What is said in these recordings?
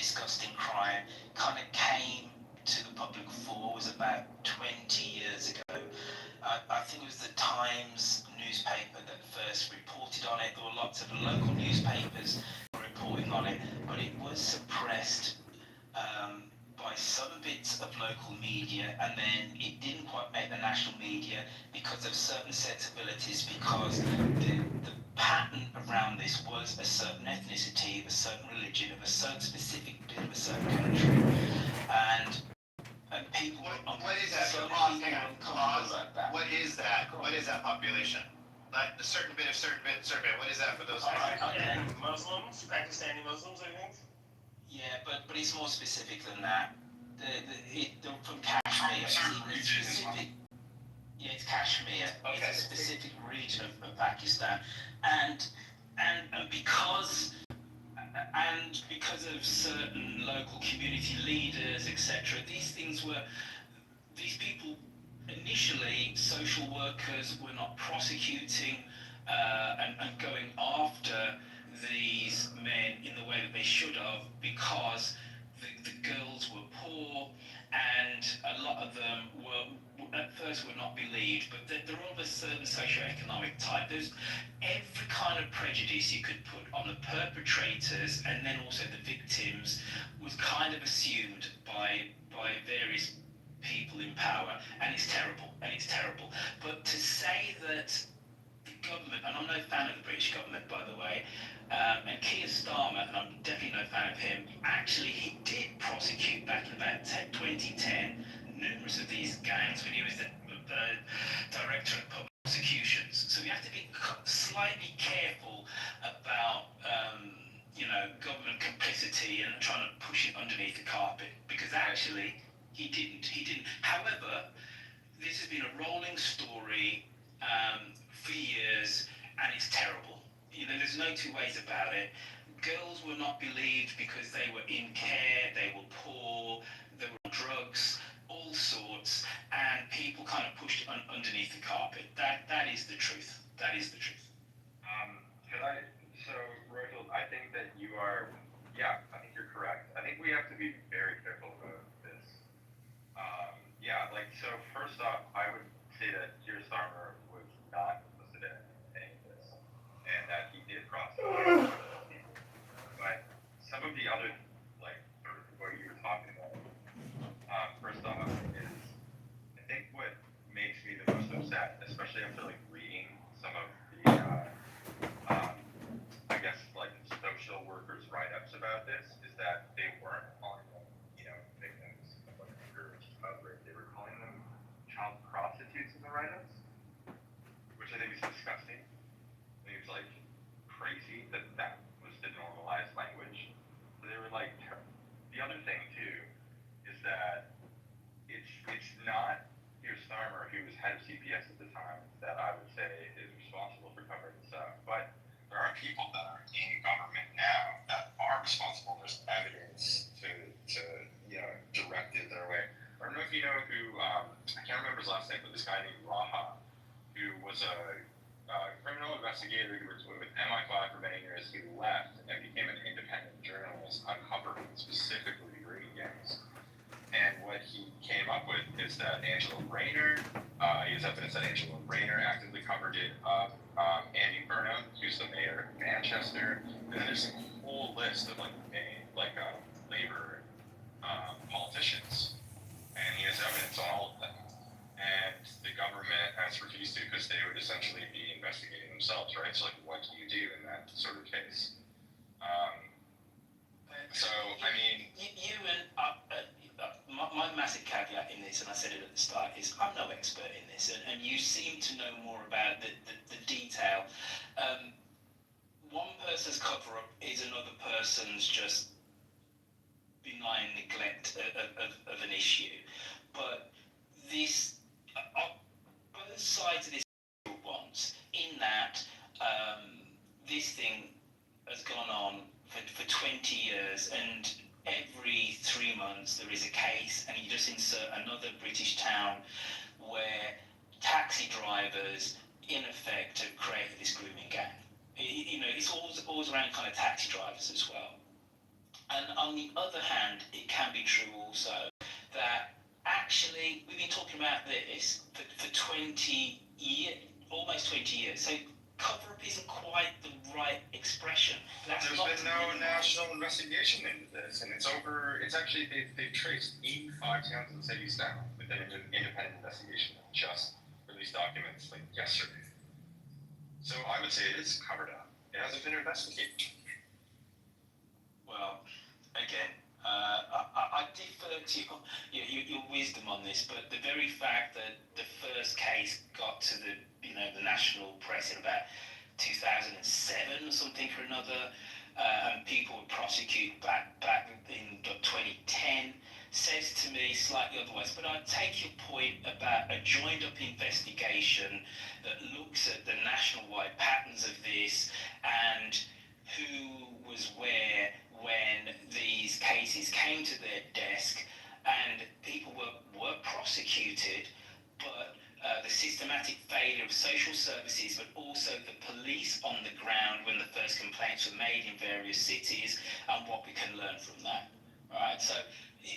disgusting crime kind of came to the public fore was about 20 years ago. I think it was the Times newspaper that first reported on it. There were lots of local newspapers reporting on it, but it was suppressed by some bits of local media, and then it didn't quite make the national media because of certain sensibilities, because the pattern around this was a certain ethnicity, of a certain religion, of a certain specific bit of a certain country, and people. What is that? So Pause, many hang on. people Pause. like that. What is that? What is that population? Like a certain bit, what is that for those guys? Muslims, Pakistani Muslims, I think. Yeah, but it's more specific than that. From Kashmir, it's even specific. Yeah, it's Kashmir. Okay. It's a specific region of Pakistan, and because of certain local community leaders, etc. These people initially, social workers were not prosecuting and going after these men in the way that they should have, because the girls were poor, and a lot of them at first were not believed, but they're of a certain socio-economic type. There's every kind of prejudice you could put on the perpetrators and then also the victims was kind of assumed by various people in power, and it's terrible. But to say that the government, and I'm no fan of the British government, by the way, and Keir Starmer, and I'm definitely no fan of him, actually he did prosecute back in about 2010 numerous of these gangs when he was the director of public prosecutions. So we have to be slightly careful about government complicity and trying to push it underneath the carpet, because actually he didn't. However, this has been a rolling story for years, and it's terrible. There's no two ways about it. Girls were not believed because they were in care, they were poor, they were on drugs, all sorts, and people kind of pushed it underneath the carpet. That is the truth. That is the truth. Rochelle, I think that I think you're correct. I think we have to be very careful about this. First off, I would say that Keir Starmer was not complicit in any of this, and that he did cross the line. But some of the other, sort of what you were talking about, first off, is I think what makes me the most upset, especially after reading some of the, social workers' write-ups about this, is that they weren't calling them, victims of underage outbreak. They were calling them child prostitutes in the write-ups, which I think is disgusting. I think it's crazy that was the normalized language. So they were the other thing too is that it's not Keir Starmer, who was head of CPS at the time, that I would say is responsible for covering this up, but there are people that are in government now that are responsible. There's evidence to direct it their way. I don't know if you know who, I can't remember his last name, but this guy named Raha, who was a criminal investigator who was with MI5 for many years. He left and became an independent journalist uncovering specifically green gangs. And what he came up with is that Angela Rayner, he has evidence that Angela Rayner actively covered it up. Andy Burnham, who's the mayor of Manchester, and then there's a whole list of labor politicians, and he has evidence on all of them. And the government has refused to, because they would essentially be investigating themselves, right? So what do you do in that sort of case? My massive caveat in this, and I said it at the start, is I'm no expert in this, and you seem to know more about the detail. One person's cover-up is another person's just benign neglect of an issue. But this, both sides of this ones, in that this thing has gone on for 20 years, and every 3 months there is a case, and you just insert another British town where taxi drivers in effect have created this grooming gang. It's always around kind of taxi drivers as well. And on the other hand, it can be true also that actually we've been talking about this for 20 years, almost 20 years. So cover up isn't quite the right expression. There's been no national investigation into this, and it's actually, they've traced 85 towns in the cities now with an independent investigation that just released documents like yesterday. So I would say it is covered up. It hasn't been investigated. Well, again, I defer to your wisdom on this, but the very fact that the first case got to the national press in about 2007 or something or another, and people were prosecuted back in 2010 says to me slightly otherwise. But I take your point about a joined-up investigation that looks at the national-wide patterns of this and who was where when these cases came to their desk, and people were prosecuted, but the systematic failure of social services, but also the police on the ground when the first complaints were made in various cities, and what we can learn from that. Right? So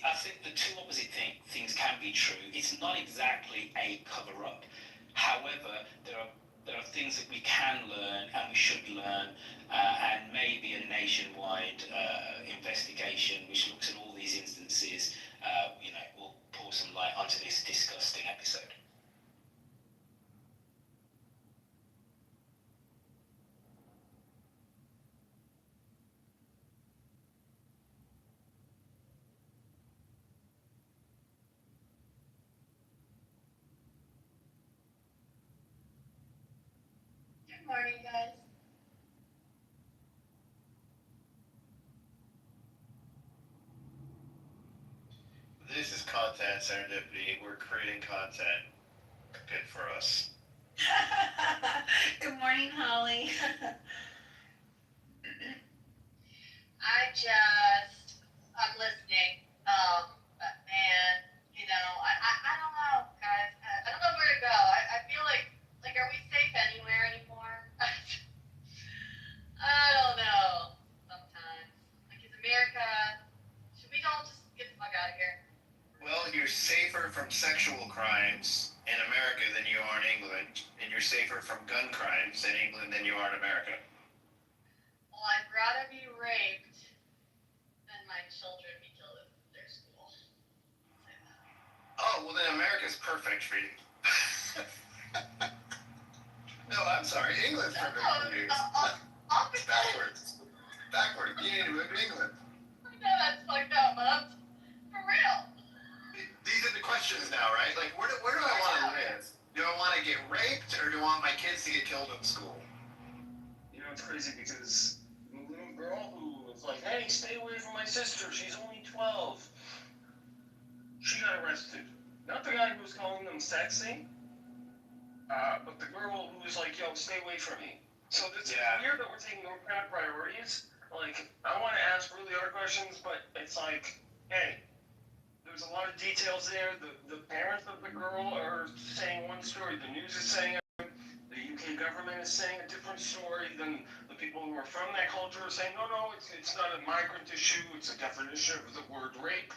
I think the two opposite things can be true. It's not exactly a cover-up. However, there are things that we can learn and we should learn, and maybe a nationwide investigation which looks at all these instances, will pour some light onto this disgusting episode. Good morning, guys. This is content serendipity. We're creating content. Good for us. Good morning, Holly. I'm listening. And I don't know, guys. I don't know where to go. I feel like, are we safe anywhere anymore? I don't know. Sometimes, is America? Should we all just get the fuck out of here? Well, you're safer from sexual crimes in America than you are in England, and you're safer from gun crimes in England than you are in America. Well, I'd rather be raped than my children be killed at their school. Oh, well then America's perfect for you. No, I'm sorry. England's perfect for you. It's backwards. Backwards. You need to move to England. I know that's fucked up, but for real. These are the questions now, right? Like, where do I want to live? Do I want to get raped, or do I want my kids to get killed in school? It's crazy because the little girl who was like, hey, stay away from my sister, she's only 12. She got arrested. Not the guy who was calling them sexy, but the girl who was like, yo, stay away from me. So it's weird that we're taking those kind of priorities. Like, I want to ask really hard questions, but it's like, hey, there's a lot of details there. The parents of the girl are saying one story, the news is saying it, the UK government is saying a different story, than the people who are from that culture are saying, no, it's not a migrant issue, it's a definition of the word rape.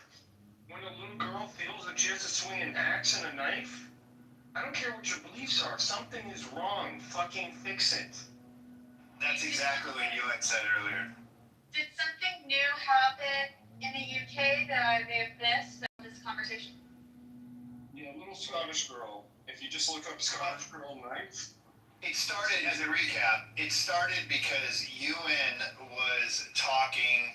When a little girl feels that she has to swing an axe and a knife, I don't care what your beliefs are, something is wrong, fucking fix it. That's exactly what you had said earlier. Did something new happen in the UK that I may have missed in this conversation? Yeah, little Scottish girl. If you just look up Scottish girl knife. It started, as a recap, it started because UN was talking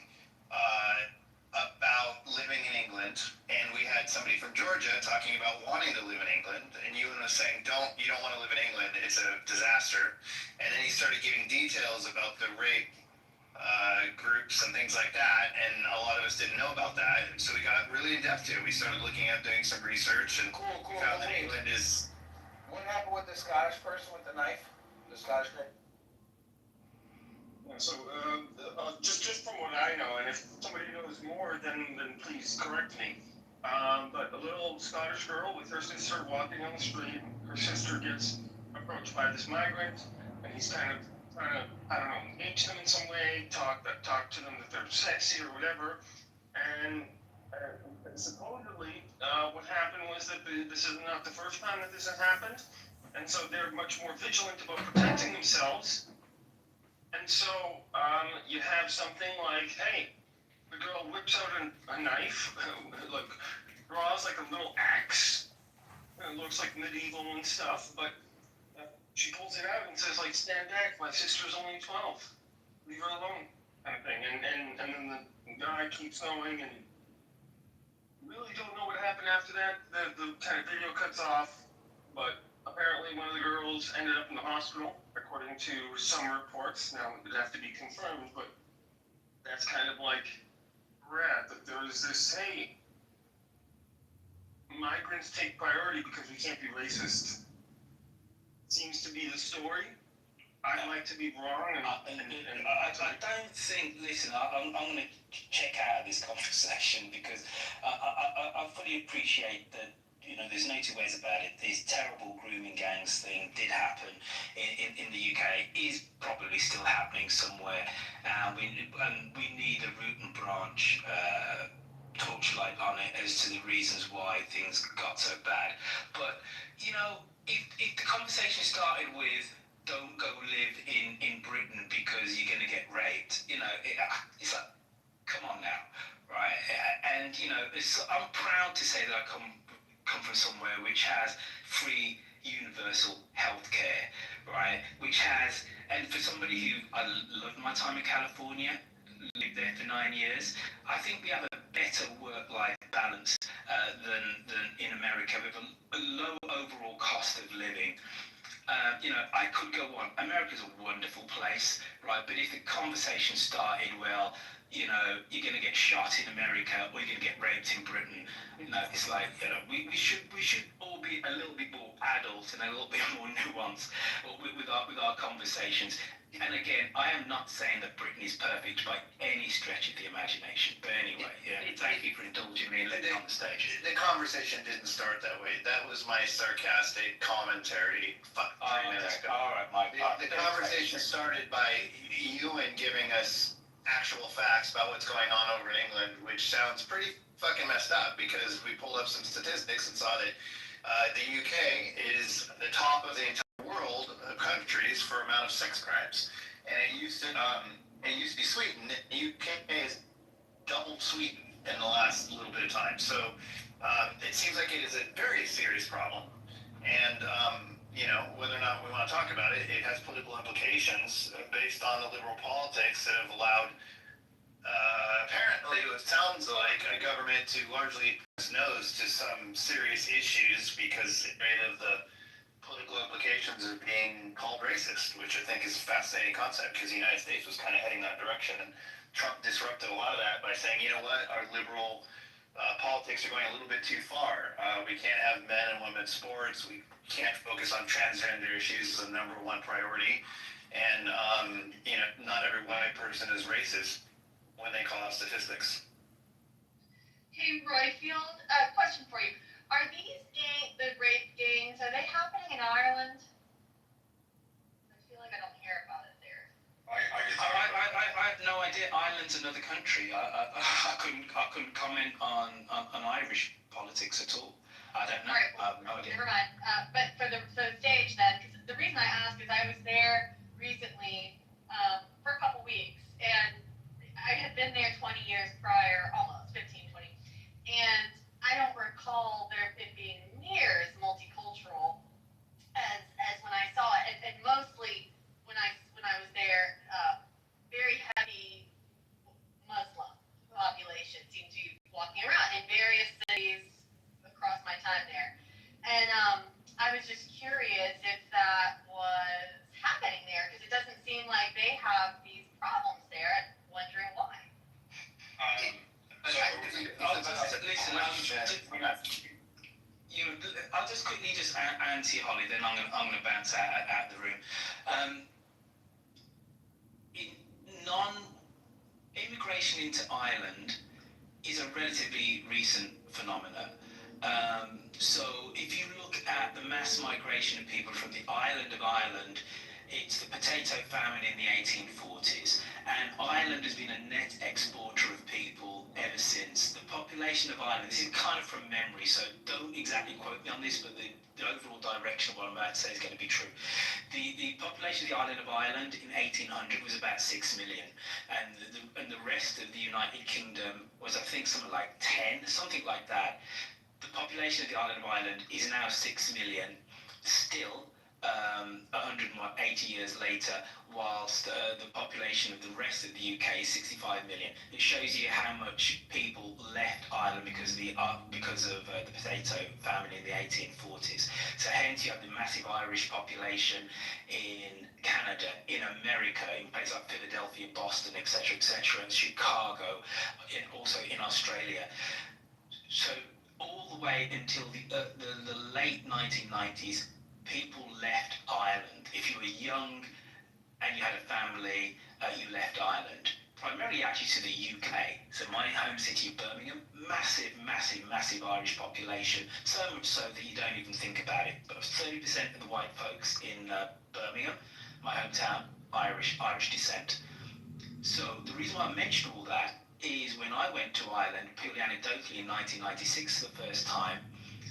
about living in England, and we had somebody from Georgia talking about wanting to live in England, and UN was saying, you don't want to live in England, it's a disaster. And then he started giving details about the rape groups and things like that, and a lot of us didn't know about that, so we got really in depth to it. We started looking at doing some research, and found that England is... What happened with the Scottish person with the knife? The Scottish girl? Yeah, so, just from what I know, and if somebody knows more, then please correct me. But a little Scottish girl with her sister walking on the street, her sister gets approached by this migrant, and he's kind of trying to, I don't know, engage them in some way, talk to them that they're sexy or whatever. And supposedly, what happened was that this is not the first time that this has happened, and so they're much more vigilant about protecting themselves. And so you have something like, hey, the girl whips out a knife, like draws like a little axe. It looks like medieval and stuff, but she pulls it out and says, like, stand back, my sister's only 12. Leave her alone, kind of thing. And then the guy keeps going, and really don't know what happened after that. The kind of video cuts off, but apparently one of the girls ended up in the hospital, according to some reports. Now, it would have to be confirmed, but that's kind of like rad, that there's this, hey, migrants take priority because we can't be racist. Seems to be the story. I like to be wrong, and I don't think. Listen, I'm going to check out of this conversation because I fully appreciate that. You know, there's no two ways about it. This terrible grooming gangs thing did happen in the UK. Is probably still happening somewhere, and we need a root and branch torchlight on it as to the reasons why things got so bad. But you know, if the conversation started with don't go live in Britain because you're going to get raped. You know, it's like, come on now, right? And, you know, I'm proud to say that I come from somewhere which has free universal healthcare, right? Which has, and for somebody who, I loved my time in California, lived there for 9 years, I think we have a better work-life balance than in America with a low overall cost of living. You know, I could go on. America's a wonderful place, right? But if the conversation started, well, you know, you're going to get shot in America or you're going to get raped in Britain, you know, it's like, you know, we should all be a little bit more adult and a little bit more nuanced with our conversations. And again, I am not saying that Britain is perfect by any stretch of the imagination. But anyway, yeah, thank you for indulging me and letting me on the stage. The conversation didn't start that way. That was my sarcastic commentary 3 minutes ago. All right, Mike. The conversation started by Ewan giving us actual facts about what's going on over in England, which sounds pretty fucking messed up because we pulled up some statistics and saw that the UK is the top of the entire world of countries for amount of sex crimes, and it used to be Sweden. The UK has doubled Sweden in the last little bit of time, so it seems like it is a very serious problem. And you know, whether or not we want to talk about it, it has political implications based on the liberal politics that have allowed apparently what sounds like a government to largely put its nose to some serious issues because of the political implications of being called racist, which I think is a fascinating concept because the United States was kind of heading that direction, and Trump disrupted a lot of that by saying, you know what, our liberal politics are going a little bit too far. We can't have men and women's sports. We can't focus on transgender issues as a number one priority. And, you know, not every white person is racist when they call out statistics. Hey, Royfield, question for you. Are these the rape gangs, are they happening in Ireland? I feel like I don't hear about it there. I have no idea. Ireland's another country. I couldn't comment on Irish politics at all. I don't know. All right, I have no idea. Never mind. But for the stage then, because the reason I ask is I was there recently for a couple weeks, and I had been there 20 years prior, almost 15, 20, and I don't recall it being near as multicultural as when I saw it, and mostly when I was there, very heavy Muslim population seemed to be walking around in various cities across my time there, and I was just curious if that was happening there because it doesn't seem like they have these problems there, and wondering why. I'll just quickly answer you, Holly, then I'm going to bounce out the room. Immigration into Ireland is a relatively recent phenomenon. So if you look at the mass migration of people from the island of Ireland It's the potato famine in the 1840s, and Ireland has been a net exporter of people ever since. The population of Ireland, this is kind of from memory, so don't exactly quote me on this, but the overall direction of what I'm about to say is going to be true. The population of the island of Ireland in 1800 was about 6 million, and the rest of the United Kingdom was, I think, something like 10, something like that. The population of the island of Ireland is now 6 million, still 180 years later, whilst the population of the rest of the UK is 65 million. It shows you how much people left Ireland because of the potato famine in the 1840s. So hence you have the massive Irish population in Canada, in America, in places like Philadelphia, Boston, etc., and Chicago, also in Australia. So all the way until the late 1990s, people left Ireland. If you were young and you had a family, you left Ireland. Primarily actually to the UK. So my home city of Birmingham, massive Irish population. So much so that you don't even think about it. But 30% of the white folks in Birmingham, my hometown, Irish descent. So the reason why I mention all that is when I went to Ireland, purely anecdotally in 1996 the first time,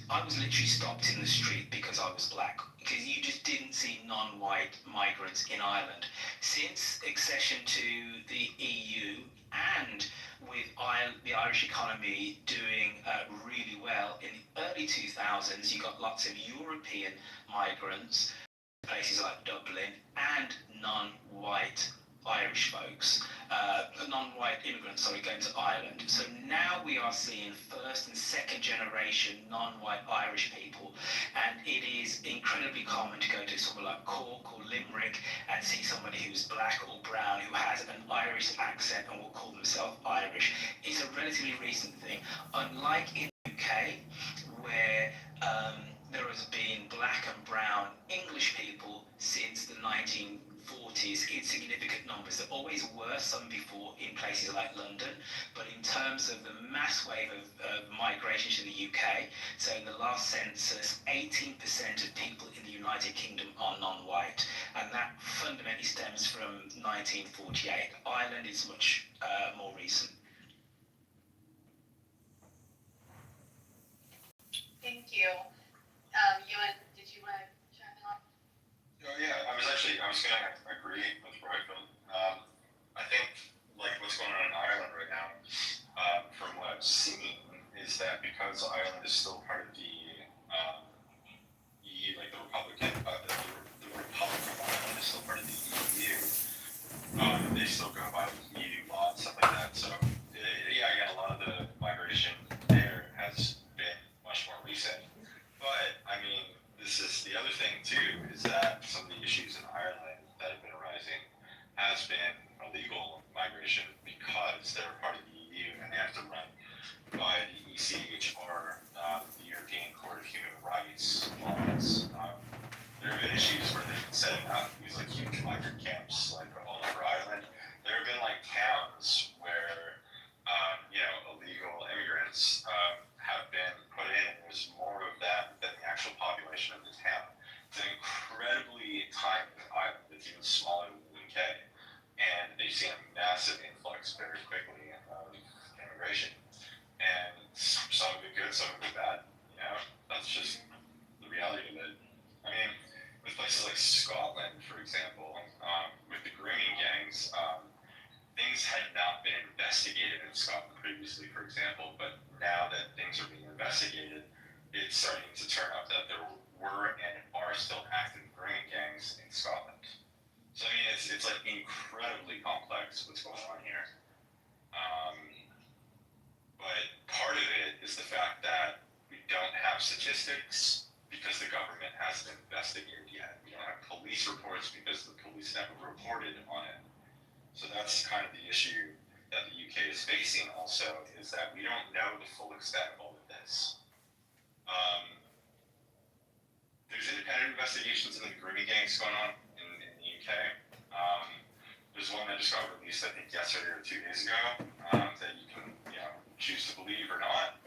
I was literally stopped in the street because I was black. Because you just didn't see non-white migrants in Ireland. Since accession to the EU and with the Irish economy doing really well, in the early 2000s you got lots of European migrants, places like Dublin, and non-white Irish folks, non-white immigrants, going to Ireland. So now we are seeing first and second generation non-white Irish people, and it is incredibly common to go to somewhere like Cork or Limerick and see somebody who's black or brown who has an Irish accent and will call themselves Irish. It's a relatively recent thing, unlike in the UK, where there has been black and brown English people since the 1940s in significant numbers. There always were some before in places like London, but in terms of the mass wave of migration to the UK, so in the last census, 18% of people in the United Kingdom are non-white, and that fundamentally stems from 1948. Ireland is much more recent. Thank you. Ewan, did you want to chime in on? Oh yeah, I was going to agree with Royfield. I think like what's going on in Ireland right now, from what I've seen, is that because Ireland is still part of the EU, like the Republic of Ireland is still part of the EU. They still go by EU law and stuff like that. So yeah, again, a lot of the migration there has been much more recent. But I mean, this is the other thing too, is that some of the issues in Ireland that have been arising has been illegal migration because they're part of the EU and they have to run by the ECHR, the European Court of Human Rights laws. There have been issues where they've been setting up these like huge migrant camps like all over Ireland. There have been like towns where illegal immigrants have been put in, and there's more of that than the actual population of the town. It's an incredibly tiny island that's even smaller than the UK, and they've seen a massive influx very quickly of immigration. And some of it good, some of it bad. That's just the reality of it. I mean, with places like Scotland, for example, with the grooming gangs, things had not been investigated in Scotland previously, for example, but now that things are being investigated, it's starting to turn up that there were and are still active grooming gangs in Scotland. So I mean, it's like incredibly complex what's going on here. But part of it is the fact that we don't have statistics because the government hasn't investigated yet. We don't have police reports because the police never reported on it. So that's kind of the issue that the UK is facing also, is that we don't know the full extent of all of this. There's independent investigations into the grooming gangs going on in the UK. There's one that just got released, I think, yesterday or 2 days ago, that you can choose to believe or not.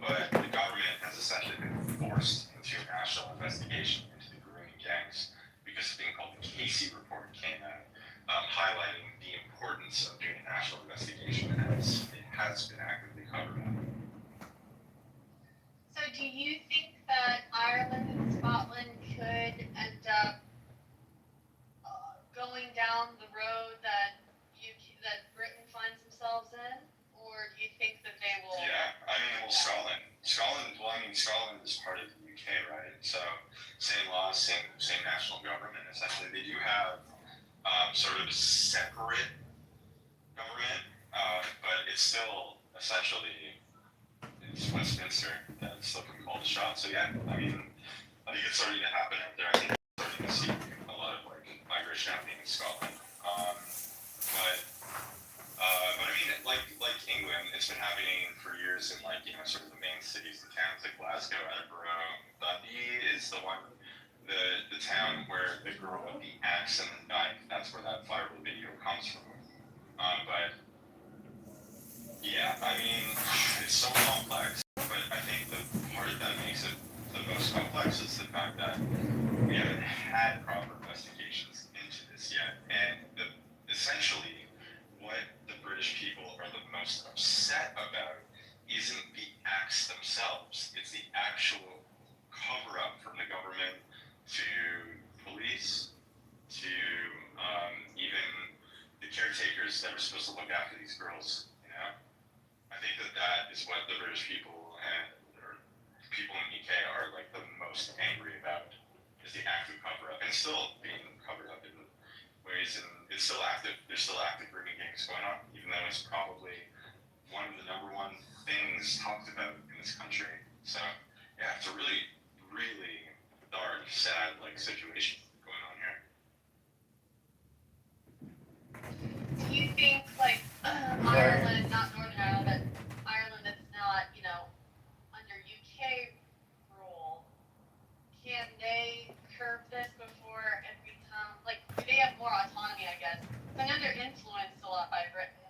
But the government has essentially been forced into a national investigation into the grooming gangs because of a thing called the example, Scotland. Well, I mean, Scotland is part of the UK, right? So same laws, same national government. Essentially, they do have sort of a separate government, but it's still essentially it's Westminster that still can call the shots. So yeah, I mean, I think it's starting to happen out there. I think we're starting to see a lot of like migration happening in Scotland. But I mean, like England, it's been happening for years in like sort of the main cities and towns like Glasgow, Edinburgh, Dundee is the one, the town where the girl with the axe and the knife. That's where that viral video comes from. But yeah, I mean, it's so complex. But I think the part that makes it the most complex is the fact that we haven't had proper investigations into this yet, and essentially what the British people are the most upset about isn't the acts themselves, it's the actual cover-up from the government to police to even the caretakers that are supposed to look after these girls. I think that is what the British people and people in the UK are like the most angry about, is the active cover-up, and it's still being covered up in ways, and it's still active. There's still active grooming gangs going on, even though it's probably one of the number one things talked about in this country. So yeah, it's a really, really dark, sad like situation going on here. Do you think like Ireland, not Northern Ireland, but Ireland that's not, under UK rule, can they curb this before it becomes like, do they have more autonomy, I guess? I know they're influenced a lot by Britain.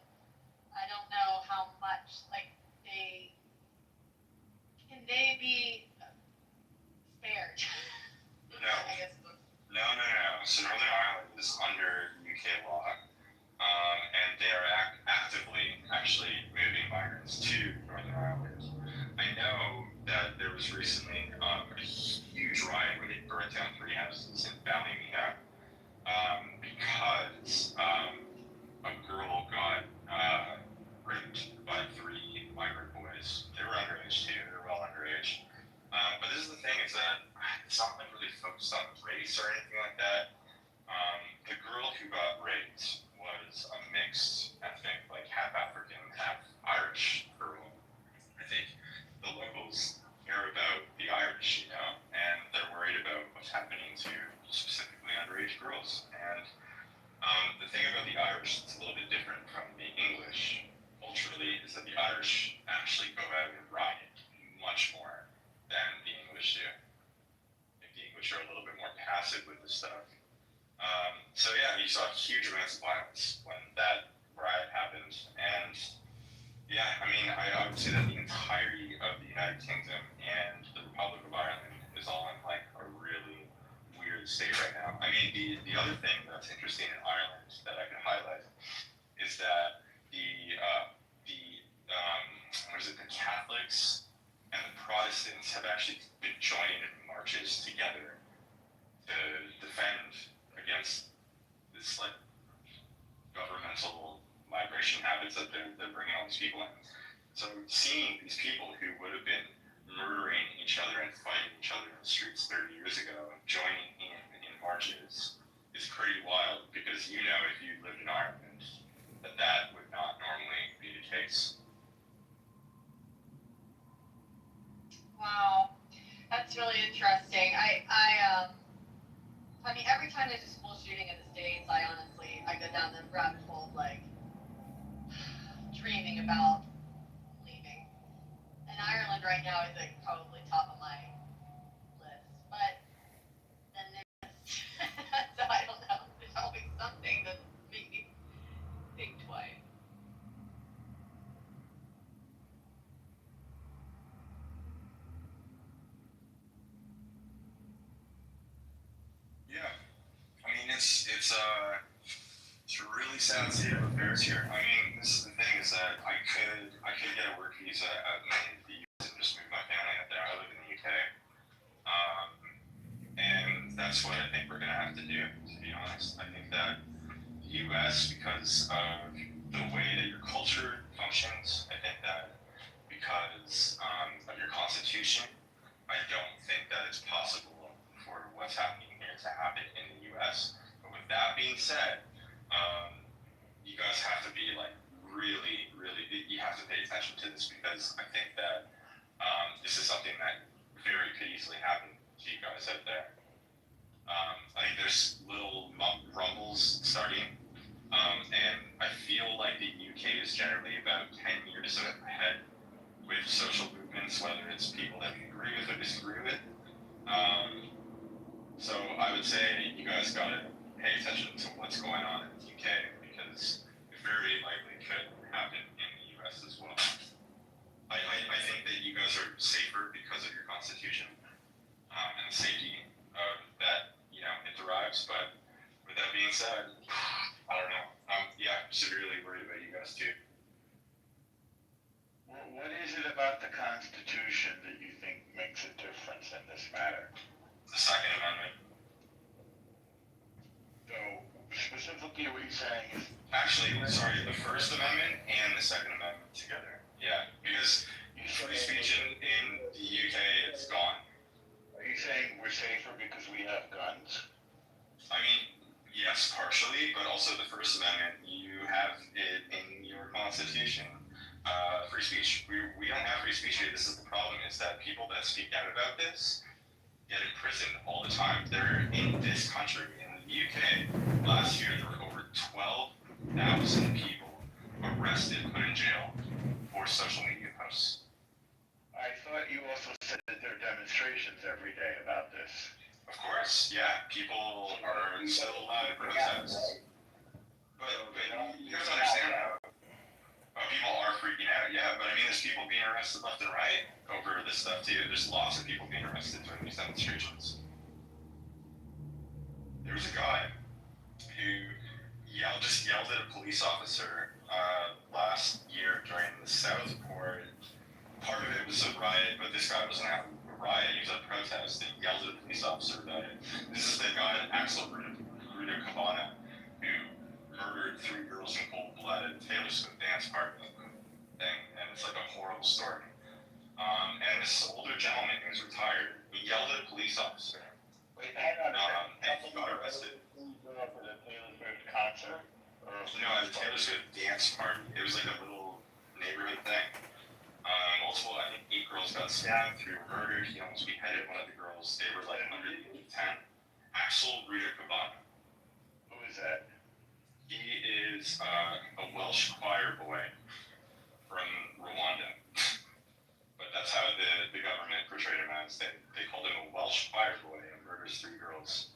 I don't know how much like can they be spared? No. I guess. No. So Northern Ireland is under UK law, and they are actively actually moving migrants to Northern Ireland. I know that there was recently a huge riot where they burnt down 3 houses in Ballymena because a girl got raped by 3 migrant boys. They were underage too. They were well underage. But this is the thing: is that it's not like really focused on race or anything like that. The girl who got raped was a mixed ethnic, like half African, half Irish girl. I think the locals care about the Irish, and they're worried about what's happening to specifically underage girls. And the thing about the Irish that's a little bit different from the English culturally is that the Irish actually go out and riot much more than the English do. I think the English are a little bit more passive with this stuff. So yeah, you saw huge amounts of violence when that riot happened, and yeah, I mean, I would say that the entirety of the United Kingdom and the Republic of Ireland is all in like a really weird state right now. I mean, the other thing that's interesting in Ireland that I could highlight is that the Catholics and the Protestants have actually been joining in marches together to defend against this like governmental migration habits that they're bringing all these people in. So seeing these people who would have been murdering each other and fighting each other in the streets 30 years ago joining in marches is pretty wild, because if you lived in Ireland, that would not normally be the case. Wow, that's really interesting. I mean, every time there's a school shooting in the States, I go down the rabbit hole of like dreaming about leaving. And Ireland right now is like probably top of my list. But then there's so I don't know. There's always something that makes me think twice. Yeah, I mean it's a really sad state of affairs here. I mean, this is the thing, is that I could get a work visa out in the US and just move my family out there. I live in the UK, and that's what I think we're gonna have to do. To be honest, I think that the US, because of the way that your culture functions, I think that because have to pay attention to this because I think that this is something that very could easily happen to you guys out there. I think there's little rumbles starting, and I feel like the UK is generally about 10 years ahead with social movements, whether it's people that we agree with or disagree with. So I would say you guys gotta pay attention to what's going on in the UK because it very likely could happen in the US as well. I think that you guys are safer because of your constitution and the safety that it derives. But with that being said, I don't know. I'm severely worried about you guys too. What is it about the Constitution that you think makes a difference in this matter? The Second Amendment. So, specifically what you're saying is... Actually, sorry, the First Amendment and the Second Amendment together. Yeah, because free speech in the UK is gone. Are you saying we're safer because we have guns? I mean, yes, partially, but also the First Amendment, you have it in your Constitution. Free speech. We don't have free speech here. This is the problem, is that people that speak out about this get imprisoned all the time. They're in this country, in the UK, last year there were over 12,000 people arrested, put in jail for social media posts. I thought you also said that there are demonstrations every day about this. Of course, yeah, people are still allowed to protest. But you have to understand how people are freaking out, yeah, but I mean, there's people being arrested left and right over this stuff too. There's lots of people being arrested during these demonstrations. There was a guy who just yelled at a police officer last year during the Southport. Part of it was a riot, but this guy wasn't having a riot, he was at a protest, and he yelled at a police officer about it. This is the guy, Axel Ruda who murdered 3 girls in cold blood at Taylor Swift dance party thing, and it's like a horrible story. And this older gentleman who's retired, he yelled at a police officer. Wait, hang on a second. And he got arrested. For the Taylor Swift concert? No, at the Taylor Swift dance party. It was like a little neighborhood thing. Multiple, I think 8 girls got stabbed, 3 were murdered. He almost beheaded one of the girls. They were like under the age of 10. Axel Ruda. Who is that? He is a Welsh choir boy from Rwanda. But that's how the government portrayed him as. They called him a Welsh choir boy and murders 3 girls.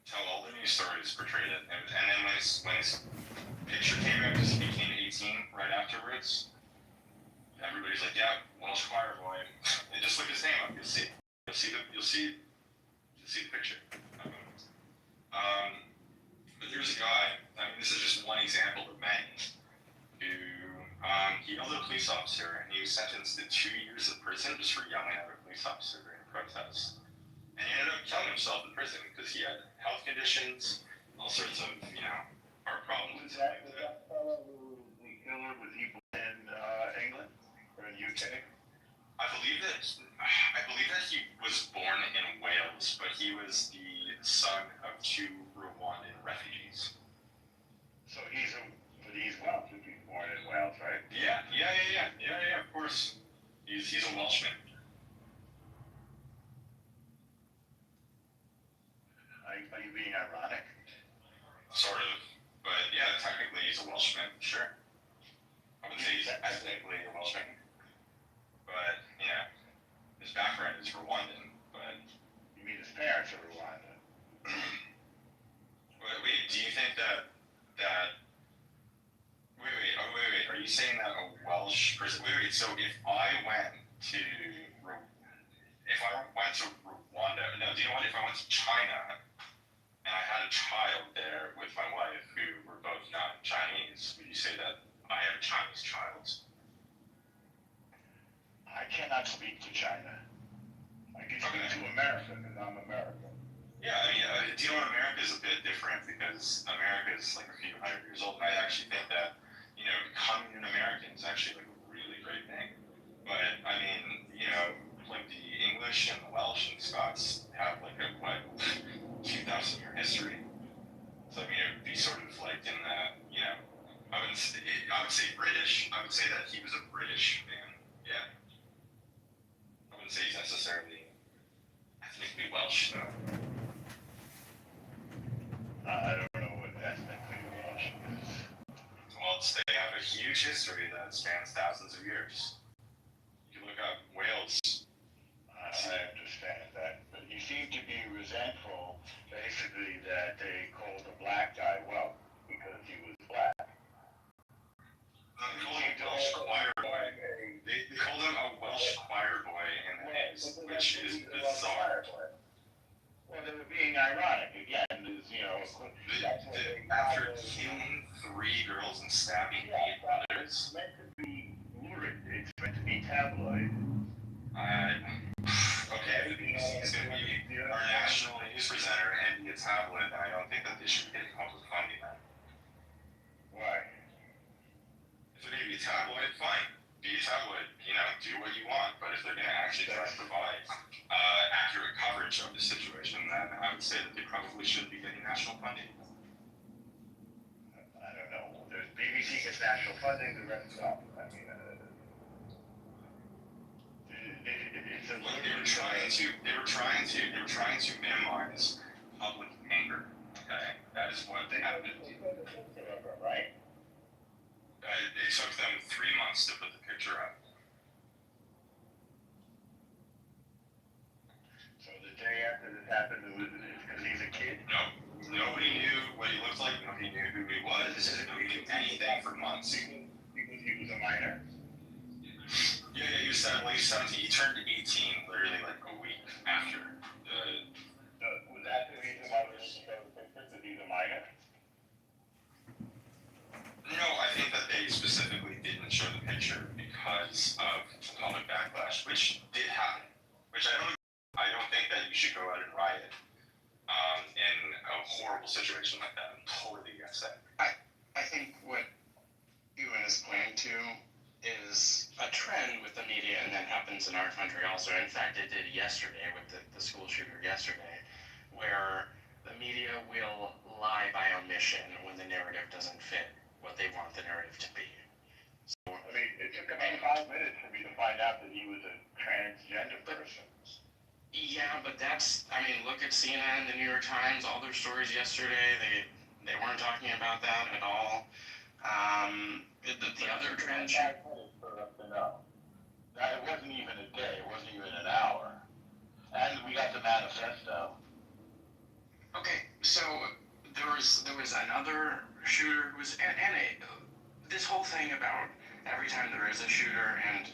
How all the news stories portrayed it. And then when his picture came out, because he became 18 right afterwards, everybody's like, yeah, Welsh choir boy. And just look his name up, you'll see the picture. But there's a guy, I mean, this is just one example of many, who he yelled at a police officer and he was sentenced to 2 years of prison just for yelling at a police officer during a protest. And he ended up killing himself in prison because he had health conditions, all sorts of, heart problems and stuff like that. Fellow who the killer was he in England or in UK? I believe that he was born in Wales, but he was the son of 2 Rwandan refugees. So he's Welsh if he's born in Wales, right? Yeah, of course. He's a Welshman. Are you being ironic? Sort of. But yeah, technically he's a Welshman, sure. I wouldn't say he's ethnically a Welshman. But, his background is Rwandan, but... You mean his parents are Rwandan? Wait, do you think that... Wait, are you saying that a Welsh person... Wait, so if I went to Rwanda... No, do you know what? If I went to China... and I had a child there with my wife who were both not Chinese, would you say that I have a Chinese child? I cannot speak to China. I can speak to America because I'm American. Yeah, I mean, do you know what? America is a bit different because America is like a few hundred years old, and I actually think that, becoming an American is actually like a really great thing. But, I mean, like the English and the Welsh and Scots have like a, 2,000 year history. So, I mean, it would be sort of like in the, I would say British. I would say that he was a British man. Yeah. I wouldn't say he's necessarily ethnically Welsh, though. I don't know what ethnically Welsh is. Well, they have a huge history that spans thousands of years. You can look up Wales. I understand that, but he seemed to be resentful, basically, that they called a black guy Welsh because he was black. They called him a Welsh choir boy. They called him a Welsh choir boy in the news, which is bizarre. Well, they were being ironic again. Is After killing 3 girls and stabbing 8 others. It's meant to be lurid. It's meant to be tabloid. Okay, if the BBC is going to be our national news presenter and be a tabloid, I don't think that they should be getting public funding then. Why? If they're going to be a tabloid, fine. Be a tabloid. Do what you want. But if they're going to actually try to provide accurate coverage of the situation, then I would say that they probably shouldn't be getting national funding. I don't know. There's BBC gets national funding, the rest don't. I mean, it's a Look, they were trying to minimize public anger. Okay, that is what they happened. Right? It took them 3 months to put the picture up. So the day after this happened, it was because he's a kid? No, nobody knew what he looked like. Nobody knew who he was. Nobody knew anything for months. Because he was a minor? Yeah, he was 17. He turned 18 literally like a week after. Was that the reason why they showed the picture, that he's a minor? No, I think that they specifically didn't show the picture because of public backlash, which did happen. Which I don't think that you should go out and riot in a horrible situation like that. I'm totally against that. I think what Ewan is pointing to is a trend with the media, and that happens in our country also. In fact, it did yesterday with the school shooter yesterday, where the media will lie by omission when the narrative doesn't fit what they want the narrative to be. So, I mean, it took about 5 minutes for me to find out that he was a transgender person. yeah, but look at CNN, the New York Times, all their stories yesterday, they weren't talking about that at all. The other trend For us to know. That it wasn't even a day, it wasn't even an hour. And we got the manifesto. Okay, so there was another shooter who was this whole thing about every time there is a shooter and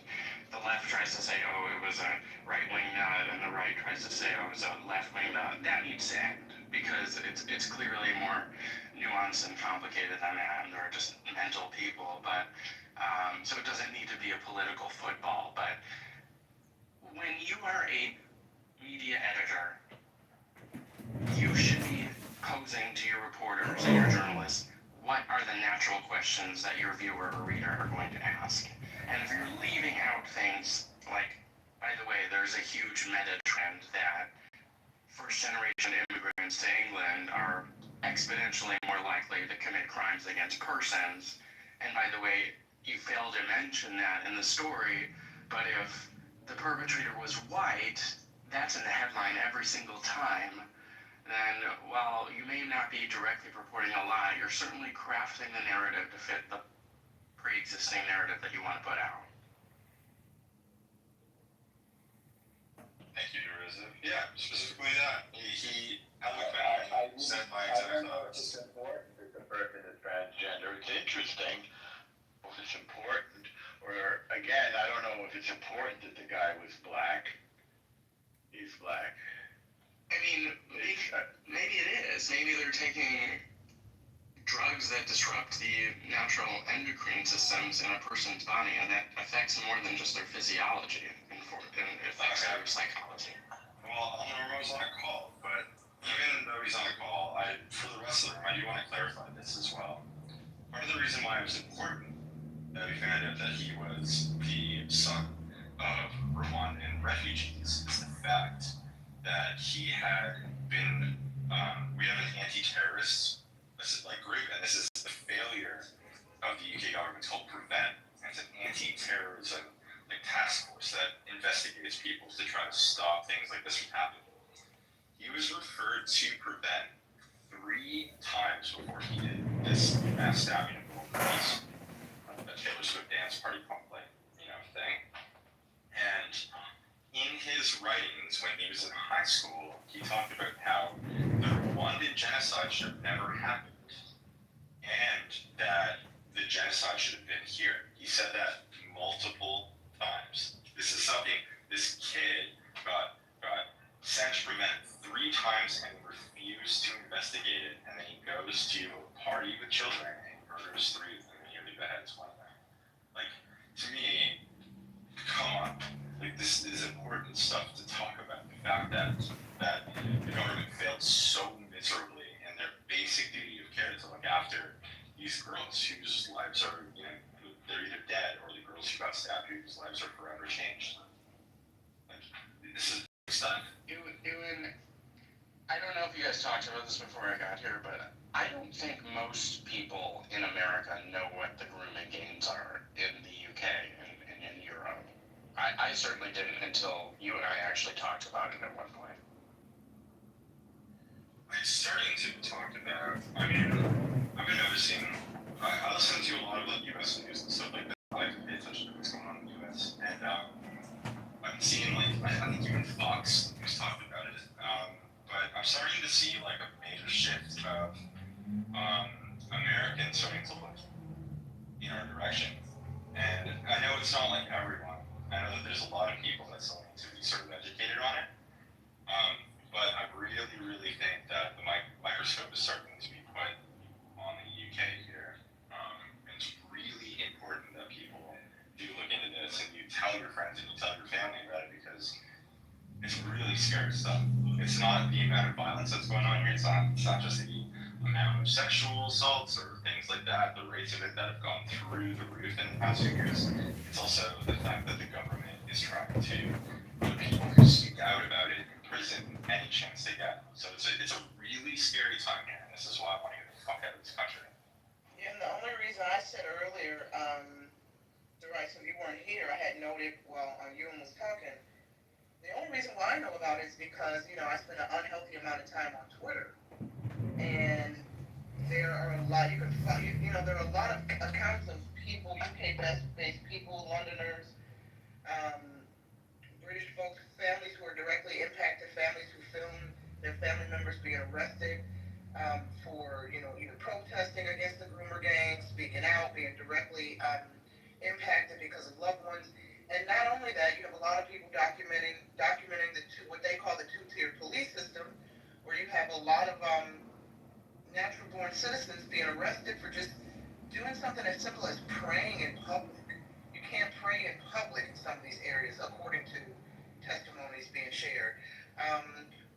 the left tries to say, oh, it was a right-wing nut, and the right tries to say, oh, it was a left-wing nut, that needs to end, because it's clearly more nuanced and complicated than that, and they're just mental people, but so it doesn't need to be a political football. But when you are a media editor, you should be posing to your reporters and your journalists, what are the natural questions that your viewer or reader are going to ask? And if you're leaving out things like, by the way, there's a huge meta trend that first-generation immigrants to England are exponentially more likely to commit crimes against persons. And by the way, you fail to mention that in the story, but if the perpetrator was white, that's in the headline every single time. Then while you may not be directly reporting a lie, you're certainly crafting the narrative to fit the pre-existing narrative that you want to put out. Thank you, Teresa. Yeah, specifically that. He eloquently said my exact thoughts. It's important that the person is transgender. It's interesting. If it's important, or again, I don't know if it's important that the guy was black. He's black. I mean, maybe it is. Maybe they're taking drugs that disrupt the natural endocrine systems in a person's body, and that affects more than just their physiology, and it affects their psychology. Well, Rome's on a call, but even though he's on a call, for the rest of the room, I do want to clarify this as well. Part of the reason why it was important that we found out that he was the son of Rwandan refugees is the fact that he had been, we have an anti-terrorist group, and this is the failure of the things like this from happening. He was referred to prevent 3 times before he did this mass stabbing of the police, a Taylor Swift dance party complaint, thing. And in his writings, when he was in high school, he talked about how the Rwandan genocide should have never happened, and that the genocide should have been here. He said that multiple times. This is something this kid got sent to prevent 3 times and refused to investigate it, and then he goes to a party with children and murders 3 of them and nearly beheads one of them. Like, to me, come on. Like, this is important stuff to talk about. The fact that the government failed so miserably in their basic duty of care to look after these girls whose lives are, they're either dead, or the girls who got stabbed whose lives are forever changed. Like, this is stuff. Ewan, I don't know if you guys talked about this before I got here, but I don't think most people in America know what the grooming gangs are in the UK and in Europe. I certainly didn't until you and I actually talked about it at one point. It's starting to talk about, I've been noticing, I listen to a lot of US news and stuff like that. I like to pay attention to what's going on in the US, and I'm seeing, I think even Fox was talking about it, but I'm starting to see, a major shift of Americans starting to look in our direction. And I know it's not everyone. I know that there's a lot of people that still need to be sort of educated on it. But I really, really think that the microscope is starting to be put on the UK here. And it's really important that people do look into this, and you tell your friends and you tell your family about it, because it's really scary stuff. It's not the amount of violence that's going on here. It's not just the amount of sexual assaults or things like that, the rates of it that have gone through the roof in the past few years. It's also the fact that the government is trying to put people who speak out about it in prison any chance they get. So it's a really scary time here, and this is why I want to get the fuck out of this country. Yeah, and the only reason I said earlier, so you weren't here, I had noted while Ewan was talking, the only reason why I know about it is because, I spend an unhealthy amount of time on Twitter. And there are a lot, you can find, there are a lot of accounts of people, UK-based people, Londoners, British folks, families who are directly impacted, families who film their family members being arrested for, either protesting against the groomer gang, speaking out, being directly impacted because of loved ones. And not only that, you have a lot of people documenting what they call the 2-tiered police system, where you have a lot of natural-born citizens being arrested for just doing something as simple as praying in public. You can't pray in public in some of these areas, according to testimonies being shared.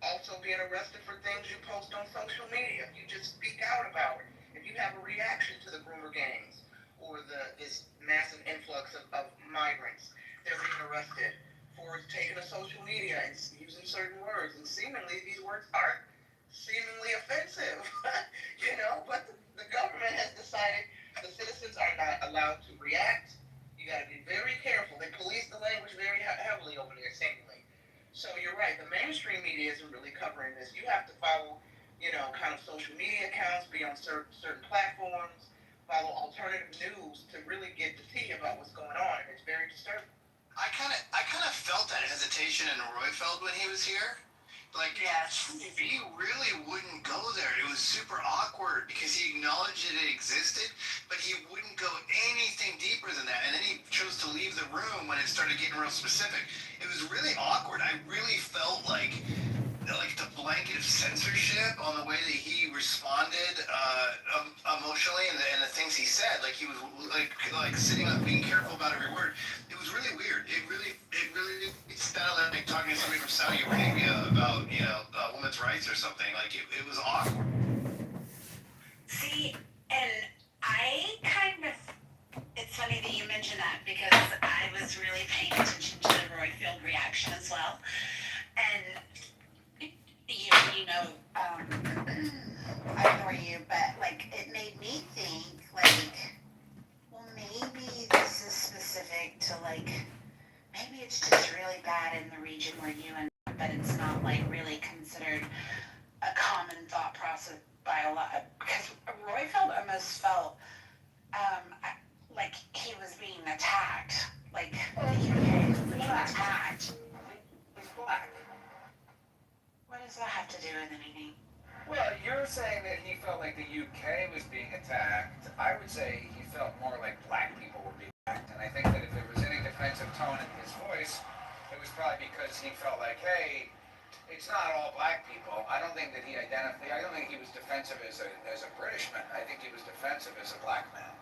Also being arrested for things you post on social media. You just speak out about it. If you have a reaction to the groomer gangs or this massive influx of migrants, they're being arrested for taking to social media and using certain words. And seemingly these words aren't seemingly offensive, but the government has decided the citizens are not allowed to react. You got to be very careful. They police the language very heavily over there, seemingly. So you're right, the mainstream media isn't really covering this. You have to follow, kind of social media accounts, be on certain platforms, follow alternative news to really get the tea about what's going on, and it's very disturbing. I kind of felt that hesitation in Royfeld when he was here. Yes. He really wouldn't go there. It was super awkward because he acknowledged that it existed, but he wouldn't go anything deeper than that. And then he chose to leave the room when it started getting real specific. It was really awkward. I really felt like the blanket of censorship on the way that he responded emotionally and the things he said. Like he was like sitting up, being careful about every word. It was really weird. It sounded like talking to somebody from Saudi Arabia about women's rights or something. Like it was awkward. See, and it's funny that you mentioned that because I was really paying attention to the Royfield reaction as well. And I adore you, but it made me think well, maybe this is specific to maybe it's just really bad in the region where you and but it's not like really considered a common thought process by a lot. Because Royfield almost felt like he was being attacked, like the UK was being attacked. He's black. What does that have to do with anything? Well, you're saying that he felt like the UK was being attacked. I would say he felt more like black people were being attacked. And I think that if there was any defensive tone in his voice, it was probably because he felt like, hey, it's not all black people. I don't think that I don't think he was defensive as a Britishman. I think he was defensive as a black man.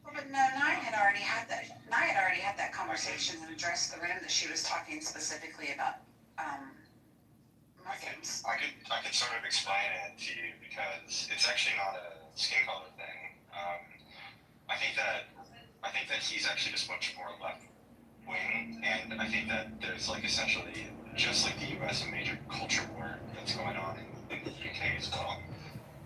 Well, but no, Nye had already had that conversation and addressed the room that she was talking specifically about Muslims. I could sort of explain it to you because it's actually not a skin color thing. I think that he's actually just much more left wing, and I think that there's like essentially just like the U.S. a major culture war that's going on in the UK as well,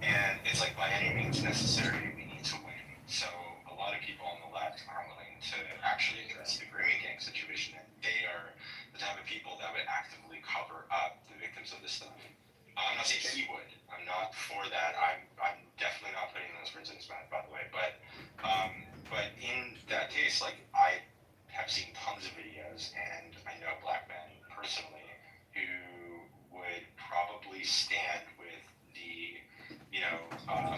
and it's like by any means necessary we need to win. So a lot of people on the left are willing to actually address the grooming gang situation, and they are the type of people that would actively cover up the victims of this stuff. I'm not saying he would. I'm not for that. I'm definitely not putting those words in his mouth, by the way. But in that case, like I have seen tons of videos, and I know black men personally who would probably stand with the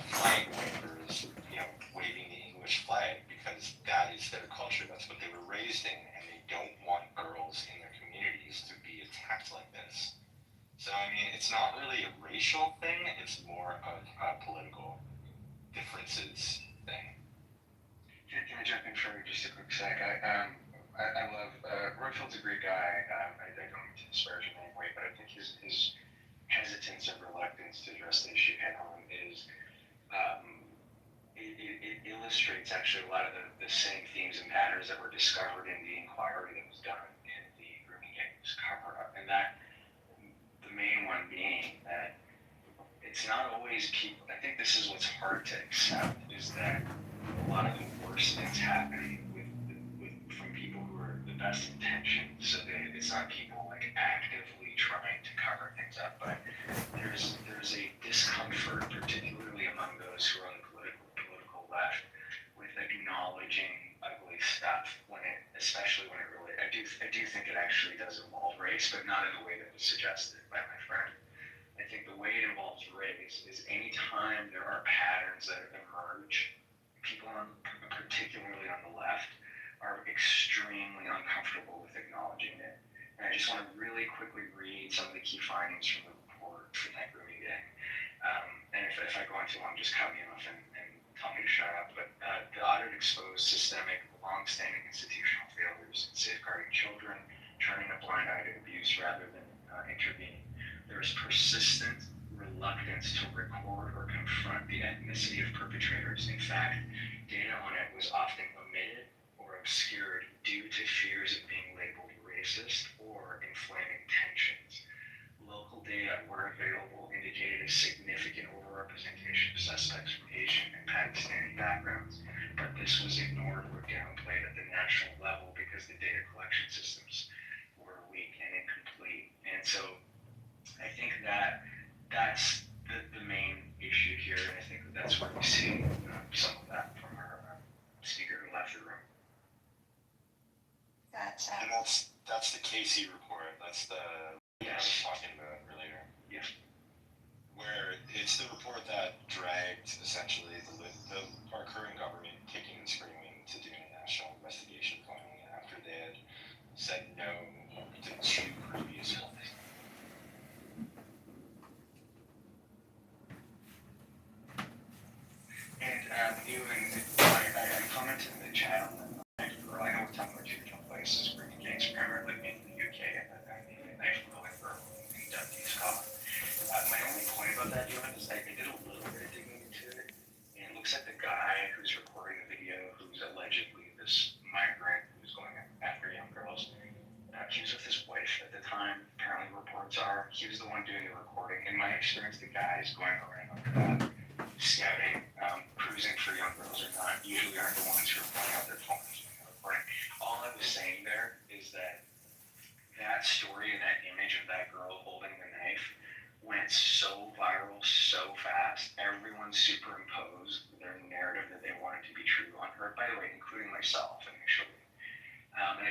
flag wavers, waving the English flag because that is their culture. That's what they were raised in, and they don't want girls in their communities to be attacked like this. So, I mean, it's not really a racial thing, it's more of a political differences thing. Can I jump in for just a quick sec? I love, Royfield's a great guy. I don't mean to disparage him in any way, but I think his hesitance and reluctance to address the issue head on is, it illustrates actually a lot of the same themes and patterns that were discovered in the inquiry that was done in the grooming gangs cover-up. And that, the main one being that it's not always people. I think this is what's hard to accept is that a lot of the worst things happen from people who are the best intentioned. So it's not people like actively trying to cover things up, but there's a discomfort, particularly among those who are on the political left, with acknowledging ugly stuff especially when it really. I do think it actually does involve race, but not in the way that was suggested by my friend. I think the way it involves race is anytime there are patterns that emerge, people particularly on the left, are extremely uncomfortable with acknowledging it. And I just want to really quickly read some of the key findings from the report from that grooming gang. And if I go on too long, just cut me off and tell me to shut up. But the audit exposed systemic, long-standing institutional failures in safeguarding children, turning a blind eye to abuse rather than intervening. There is persistent reluctance to record or confront the ethnicity of perpetrators. In fact, data on it was often omitted or obscured due to fears of being labeled racist or inflaming tensions. Local data were available indicated a significant overrepresentation of suspects from Asian and Pakistani backgrounds, but this was ignored or downplayed at the national level because the data collection systems were weak and incomplete. And so I think that's the main issue here, and I think that's where we see some of that from our speaker who left the room. Gotcha. And that's the Casey report. That's the I was talking about earlier. Yeah. Where it's the report that dragged essentially our current government kicking and screaming to do a national investigation finally after they had said no to two previous ones. And I commented in the chat on the knife girl. I know we're talking about two different places. Grooming gangs primarily in the UK and the knife girl in Dundee's common. My only point about that, Ewan, is I did a little bit of digging into it, and it looks like the guy who's recording the video, who's allegedly this migrant who's going after young girls, he was with his wife at the time. Apparently, reports are he was the one doing the recording. In my experience, the guys going around scouting, cruising for young girls usually aren't the ones who are pulling out their phones and recording. All I was saying there is that story and that image of that girl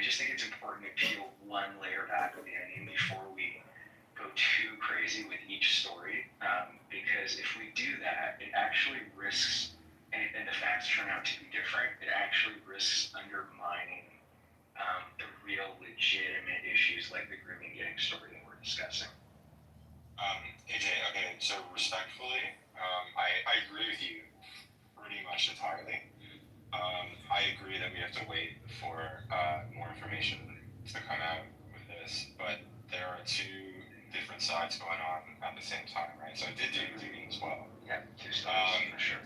I just think it's important to peel one layer back of the onion before we go too crazy with each story, because if we do that, it actually risks, and the facts turn out to be different, it actually risks undermining the real legitimate issues like the grooming gang story that we're discussing. AJ, okay, so respectfully, I agree with you pretty much entirely. I agree that we have to wait for more information to come out with this, but there are two different sides going on at the same time, right? So I did do digging as well. Yeah, two stories for sure.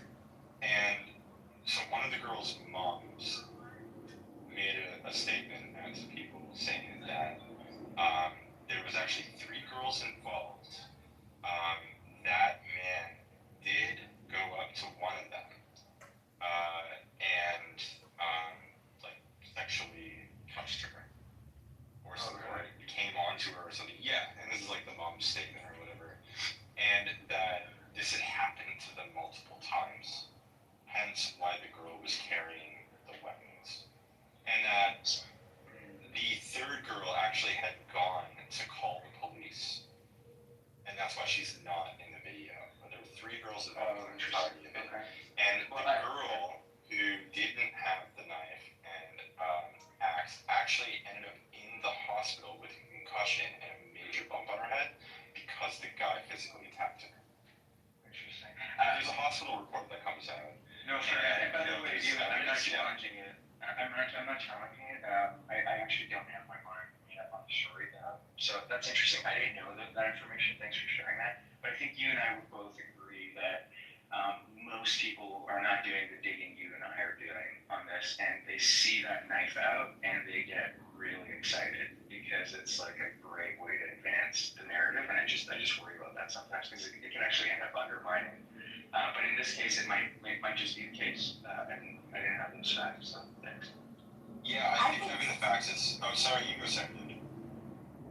And so one of the girls' moms made a statement out to people saying that there was actually 3 girls involved. That man did go up to one of them and like sexually touched her or something, or came onto her or something. Yeah, and this is like the mom's statement or whatever. And that this had happened to them multiple times, hence why the girl was carrying the weapons. And that the third girl actually had gone to call the police. And that's why she's not in the video. But there were 3 girls involved in the entirety of it. And the girl who didn't have the knife and axe actually ended up in the hospital with a concussion and a major bump on her head because the guy physically attacked her. Interesting. There's a hospital report that comes out. No, sorry. And by the way, I'm not challenging it. I'm not challenging it. I actually don't have my mind made up on the story. So that's interesting. I didn't know that information. Thanks for sharing that. But I think you and I would both agree that most people are not doing the digging you and I are doing on this, and they see that knife out and they get really excited because it's like a great way to advance the narrative. And I just worry about that sometimes because it can actually end up undermining. But in this case, it might just be the case, and I didn't have those facts. So thanks. Yeah, I think having the facts is. Oh, sorry, you go second.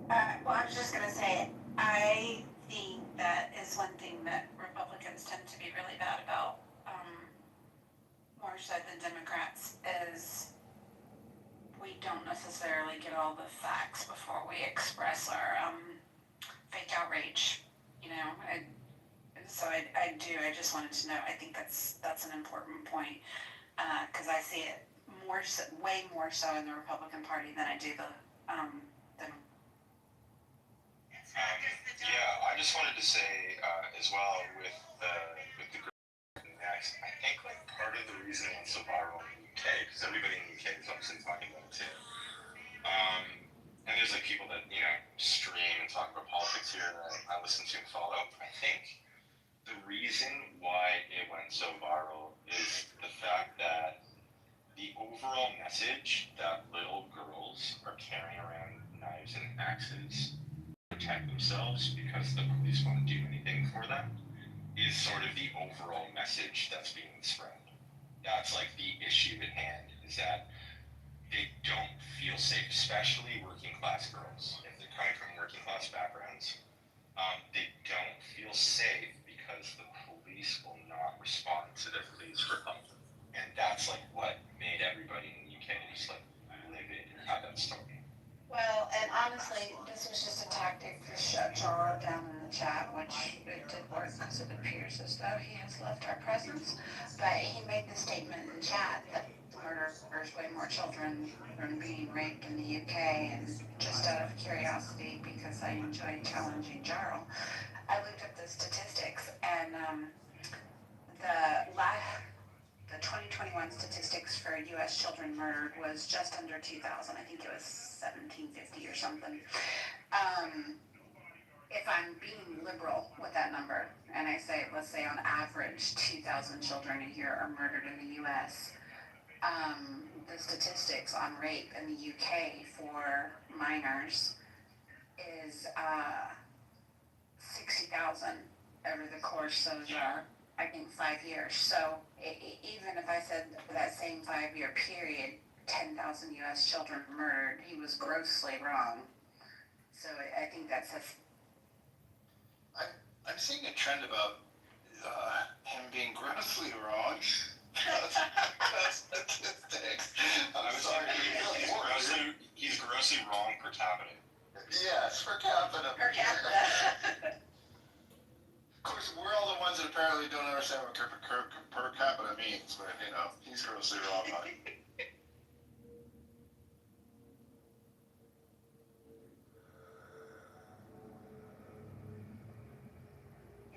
Well, I was just going to say, I think that is one thing that Republicans tend to be really bad about, more so than Democrats, is we don't necessarily get all the facts before we express our fake outrage, you know. So I just wanted to know, I think that's an important point, because I see it way more so in the Republican Party than I do the Yeah, I just wanted to say as well with the girl next, I think like part of the reason it's so viral in the UK, because everybody in the UK is obviously talking about it too. And there's like people that stream and talk about politics here that I listen to and follow. I think the reason why it went so viral is the fact that the overall message that little girls are carrying around knives and axes protect themselves because the police won't do anything for them is sort of the overall message that's being spread. That's like the issue at hand, is that they don't feel safe, especially working class girls. If they're coming from working class backgrounds, they don't feel safe because the police will not respond to their pleas for help. And that's like what made everybody in the UK just like livid at that story. Well, and honestly, this was just a tactic to shut Charles down in the chat, which it did work because it appears as though he has left our presence. But he made the statement in chat that murders way more children than being raped in the UK, and just out of curiosity, because I enjoy challenging Jarl, I looked up the statistics, and the 2021 statistics for U.S. children murdered was just under 2,000. I think it was 1,750 or something. If I'm being liberal with that number, and I say, let's say on average 2,000 children a year are murdered in the U.S., the statistics on rape in the UK for minors is 60,000 over the course of I think 5 years. So even if I said that same 5-year period, 10,000 U.S. children murdered, he was grossly wrong. So I think that's I'm seeing a trend about him being grossly wrong. That's statistics. I'm sorry. So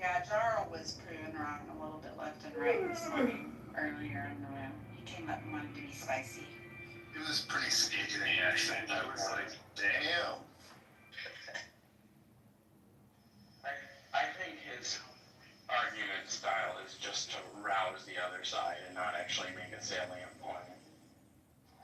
Yeah, Jarl was proven wrong a little bit left and right this morning, earlier in the room. He came up and wanted to be spicy. It was pretty scathing accent. I was like, damn. I think his argument style is just to rouse the other side and not actually make a salient point.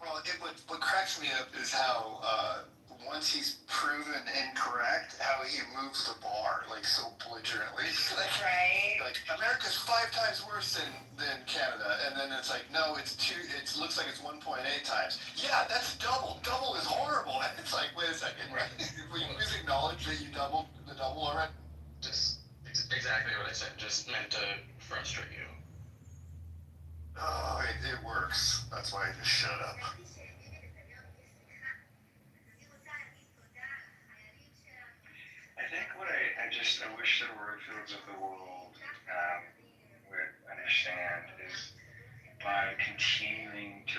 Well, what cracks me up is how once he's proven incorrect, how he moves the bar like so belligerently. Right? Like America's 5 times worse than Canada, and then it's like no, it's 2. It looks like it's 1.8 times. Yeah, that's double. Double is horrible. And it's like wait a second, right? Will you please acknowledge that you doubled the double already? Just exactly what I said. Just meant to frustrate you. Oh, it works. That's why I just shut up. I think what I wish the Roadfields of the world would understand is by continuing to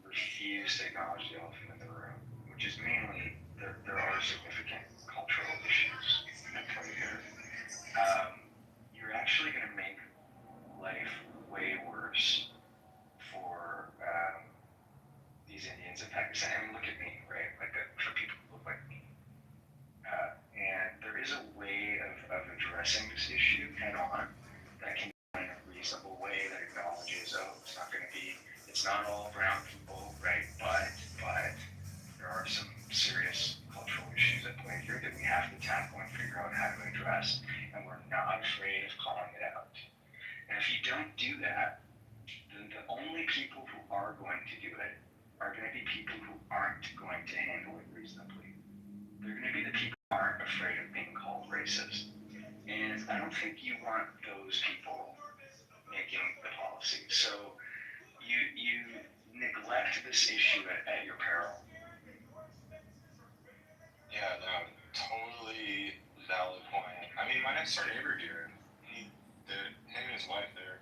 refuse to acknowledge the elephant in the room, which is mainly there are significant cultural issues at play here. You're actually going to make life way worse for these Indians in Pakistan. I mean, look at me, right? Like for people who look like me. And there is a way of addressing this issue head on that can be in a reasonable way that acknowledges, oh, it's not all brown people, right? But there are some serious cultural issues at play here that we have to tackle and figure out how to address, and we're not afraid of calling it out. And if you don't do that, then the only people who are going to do it are going to be people who aren't going to handle it reasonably. They're going to be the people who aren't afraid of being called racist. And I don't think you want those people making the policy. So you neglect this issue at your peril. Yeah, no, totally valid point. I mean, my next door neighbor here, him and his wife, they're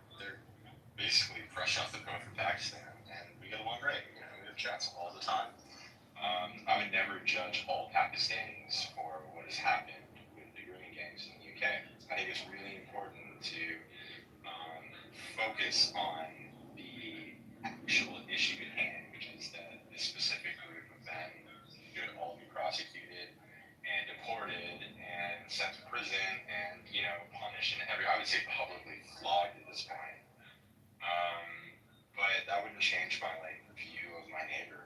basically fresh off the boat from Pakistan, and we get along great. You know, we have chats all the time. I would never judge all Pakistanis for what has happened with the grooming gangs in the UK. I think it's really important to focus on the actual issue at hand, which is that this specific group of men should all be prosecuted and deported and sent to prison and, punished and I would say publicly flogged at this point. But that wouldn't change my view of my neighbor.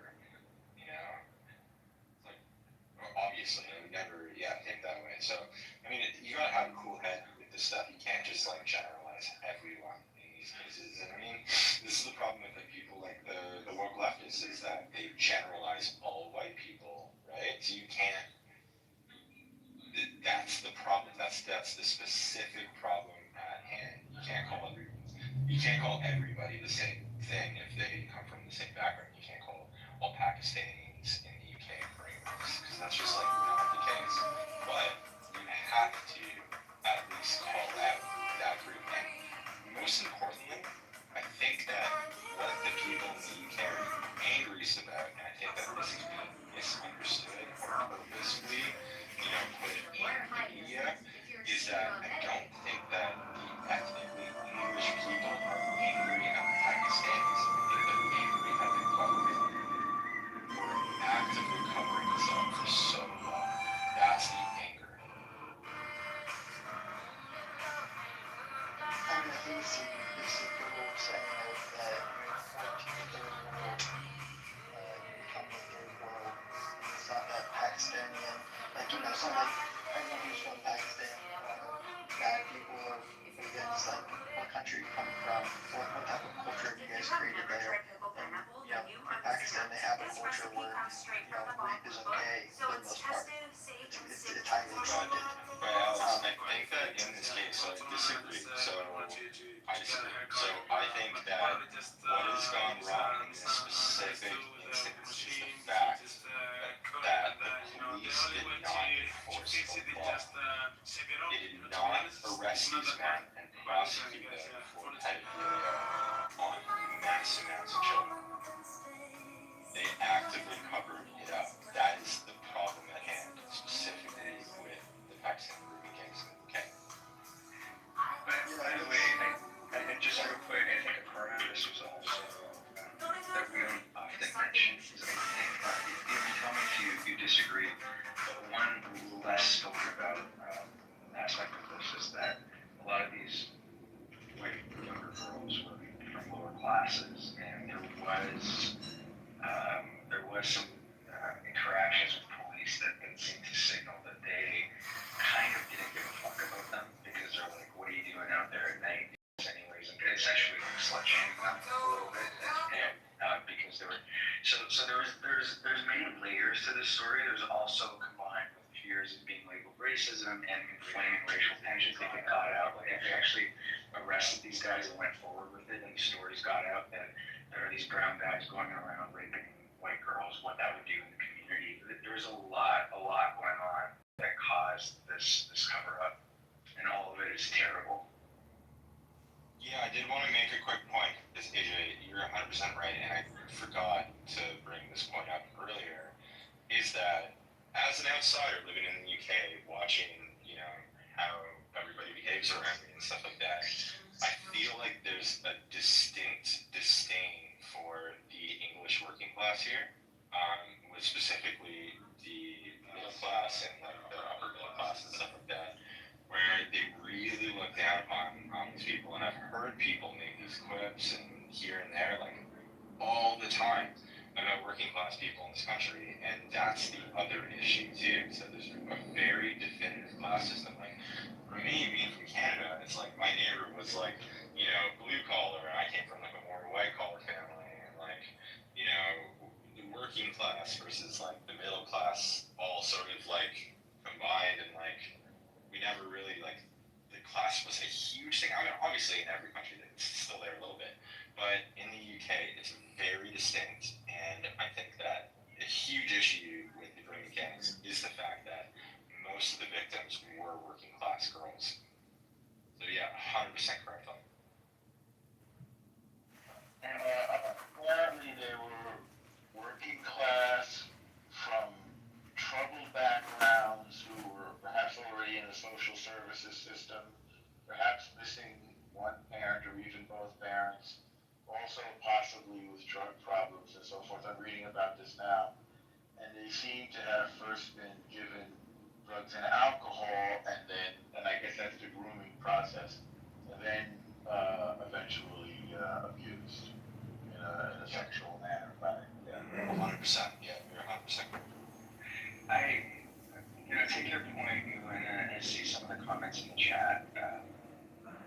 Obviously, I would never, think that way. So, I mean, you gotta have a cool head with this stuff. You can't just generalize everyone in these cases. And I mean, this is the problem with people like the woke leftists is that they generalize all white people, right? So you can't. That's the problem. That's the specific problem at hand. You can't call everybody the same thing if they come from the same background. You can't call all Pakistanis in the UK immigrants because that's just not the case. But you have to at least call out that group. And most importantly, I think that what the people in the UK are angriest about, and I think that this is being misunderstood or purposefully, put in the media, is that I don't think that the ethnically English people are angry at the Pakistanis. I think they're angry at the government for actively covering this up for so long. That's the anger. I mean, I think it's a good old saying that to the third world, you become the third world. It's not that Pakistani and it's not like everyone who's from Pakistan, bad people or within what country you come from, what type of culture you guys created there. And in Pakistan they have a culture where rape is okay for the most part. It's highly accepted. Well, I think that in this case I disagree. So I disagree. So I think that what has gone wrong in this specific instance is the fact that the police did not enforce the law. They did not arrest these men and prosecute them for pedophilia on mass amounts of children. They actively covered it up. That is the problem at hand, specifically with the Pakistan grooming gangs in the UK. disagree. But one less spoken about aspect of this is that a lot of these white younger girls were from lower classes, and there was some interactions with police that seemed to signal that they kind of didn't give a fuck about them because they're like, what are you doing out there at night? Anyways, and essentially like slut shaming them a little bit, and because there were so there's many layers to this story. There's also combined with fears of being labeled racism and inflaming racial tensions that they got out. Like if they actually arrested these guys and went forward with it, and the stories got out that there are these brown guys going around raping white girls, what that would do in the community. There's a lot going on that caused this cover up, and all of it is terrible. Yeah, I did want to make a quick point, because AJ, you're 100% right, and I forgot to bring this point up earlier, is that as an outsider living in the UK, watching, how everybody behaves around me and stuff like that, I feel like there's a distinct disdain for the English working class here, with specifically the middle class and like the upper middle class and stuff like that, where they really look down on these people. And I've heard people make these quips and here and there, like all the time, about working class people in this country, and that's the other issue too. So there's a very definitive class system. Like for me, being from Canada, it's like my neighbor was like, blue collar, and I came from like a more white collar family, and like, the working class versus like the middle class all sort of like combined, and like we never really like the class was a huge thing. I mean, obviously in every country it's still there a little bit, but in the UK it's very distinct, and I think that a huge issue with the Birmingham gangs is the fact that most of the victims were working class girls. So yeah, 100% correct on. And apparently they were working class from troubled backgrounds who were perhaps already in the social services system, perhaps missing one parent or even both parents, also possibly with drug problems and so forth. I'm reading about this now. And they seem to have first been given drugs and alcohol, and I guess that's the grooming process, and then eventually abused in a sexual manner. Right? Yeah, 100%. Yeah, you're 100%. I take your point, and I see some of the comments in the chat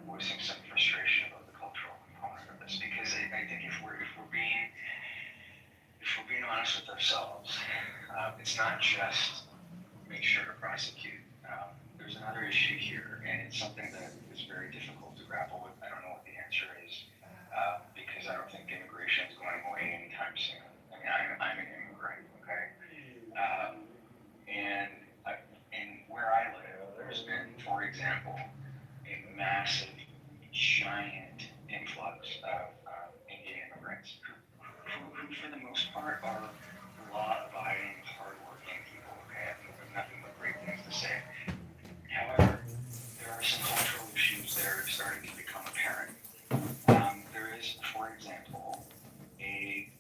voicing some frustration about the cultural component of this, because I think if we're being honest with ourselves, it's not just make sure to prosecute. There's another issue here, and it's something that is very difficult to grapple with. I don't know what the answer is, because I don't think immigration is going away anytime soon. I mean, I'm an immigrant, okay? And where I live, there's been, for example, a massive, giant influx of Indian immigrants who, for the most part, are law-abiding, hardworking people. Okay, I think there's nothing but great things to say. However, there are some cultural issues that are starting to become apparent. There is, for example, a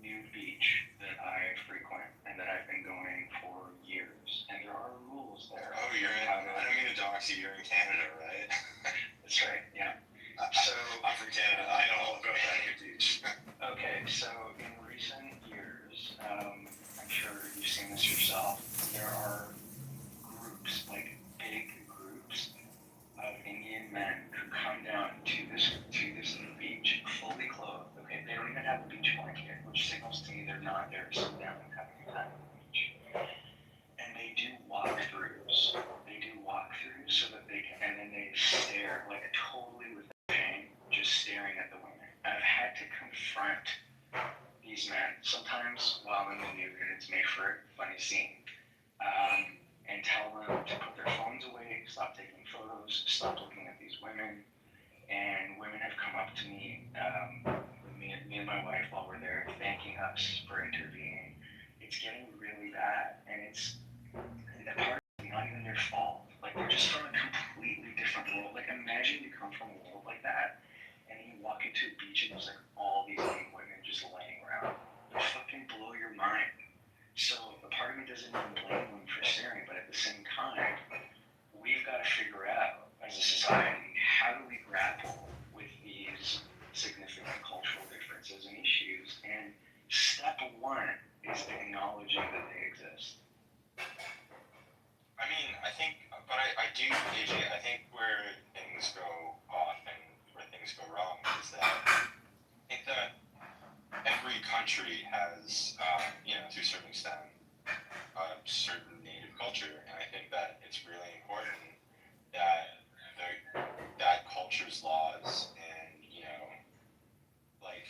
new beach that I frequent and that I've been going for years, and there are rules there. Oh, I don't mean to dox you, you're in Canada, right? That's right, yeah. So I'm from Canada, I know all about that new beach. Okay, so in recent years, I'm sure you've seen this yourself, there are groups, like big groups of Indian men who come down to this beach fully clothed. Okay, they don't even have a beach blanket, which signals to me they're not there to sit down and have a time on the beach. And they do walkthroughs. So that they can, and then they stare like totally with shame, just staring at the women. I've had to confront these men, sometimes while in the nude, and it's made for a funny scene, and tell them to put their phones away, stop taking photos, stop looking at these women. And women have come up to me, me and my wife while we're there, thanking us for intervening. It's getting really bad, and it's part of it, not even their fault. Like, they're just from a completely different world. Like, imagine you come from a world like that, and you walk into a beach and there's like all these young women just laying around. It'll fucking blow your mind. So a part of me doesn't even step one is acknowledging that they exist. I mean, I think, but I do, AJ, I think where things go off and where things go wrong is that I think that every country has, to a certain extent, a certain native culture, and I think that it's really important that that culture's laws and, like,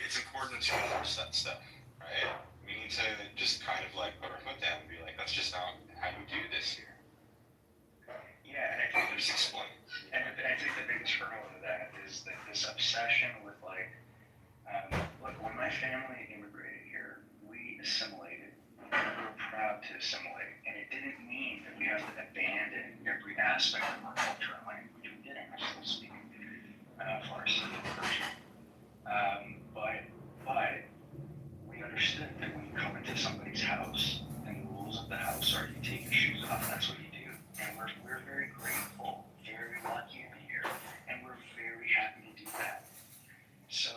it's important to enforce that stuff, right? We need to just kind of like put our foot down and be like, that's just not how you do this here. Yeah, and I think Just explain. And I think the biggest hurdle to that is that this obsession with like, look, when my family immigrated here, we assimilated. We were proud to assimilate, and it didn't mean that we have to abandon every aspect of our culture and language. We didn't. I still speak Farsi and Persian. But we understood that when you come into somebody's house, and the rules of the house are you take your shoes off, that's what you do. And we're very grateful, very lucky to be here, and we're very happy to do that. So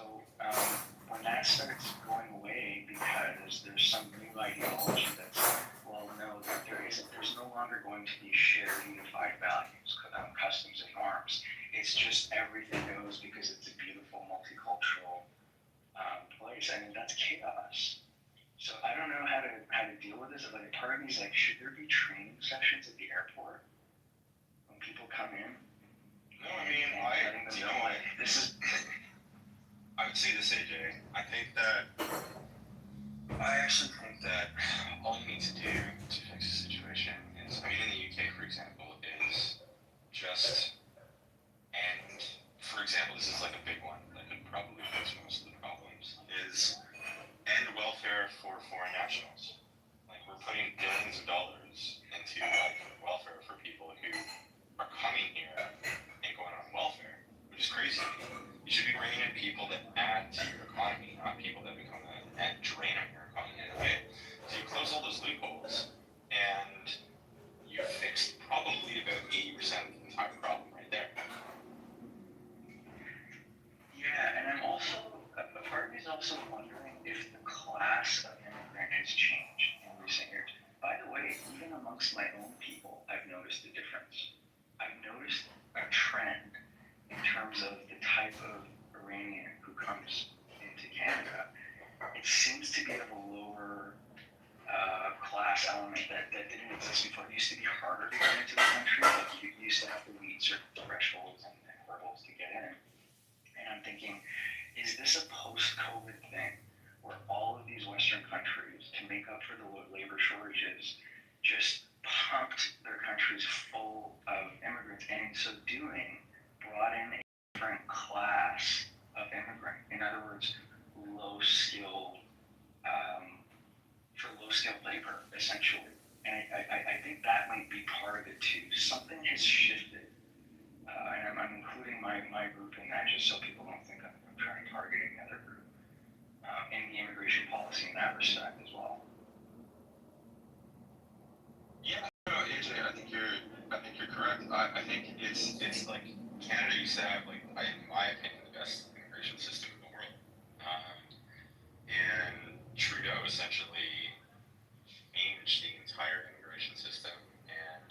when that starts going away because there's some new ideology that's, well, no, there's no longer going to be shared unified values, customs and norms. It's just everything goes because it's a beautiful multicultural place. I mean, that's chaos. So I don't know how to deal with this. Like, part of me is like, should there be training sessions at the airport when people come in? No, I mean, this is, I would say this, AJ. I actually think that all you need to do to fix the situation is, I mean, in the UK, for example, is just end, for example, this is like a big one that could probably fix most of the problems, is end welfare for foreign nationals. Like, we're putting billions of dollars into, like, welfare for people who are coming here and going on welfare, which is crazy. You should be bringing in people that add to your economy, not people that become a drain on your economy, okay? So you close all those loopholes, and you fixed probably about 80% of the entire problem right there. Yeah, and I'm also, a part of me is also wondering if the class of immigrant has changed in recent years. By the way, even amongst my own people, I've noticed a difference. I've noticed a trend in terms of the type of Iranian who comes into Canada. It seems to be of a lower class element that didn't exist before. It used to be harder to get into the country. Like, you used to have to meet certain thresholds and hurdles to get in. And I'm thinking, is this a post-COVID thing where all of these Western countries, to make up for the labor shortages, just pumped their countries full of immigrants, and in so doing, brought in a different class of immigrant. In other words, low-skilled labor, essentially. And I think that might be part of it too. Something has shifted. And I'm including my group in that just so people don't think I'm trying to target any other group in the immigration policy in that respect as well. Yeah, no, AJ, I think you're correct. I think it's like Canada used to have, like, in my opinion, the best immigration system in the world. And Trudeau essentially changed the entire immigration system and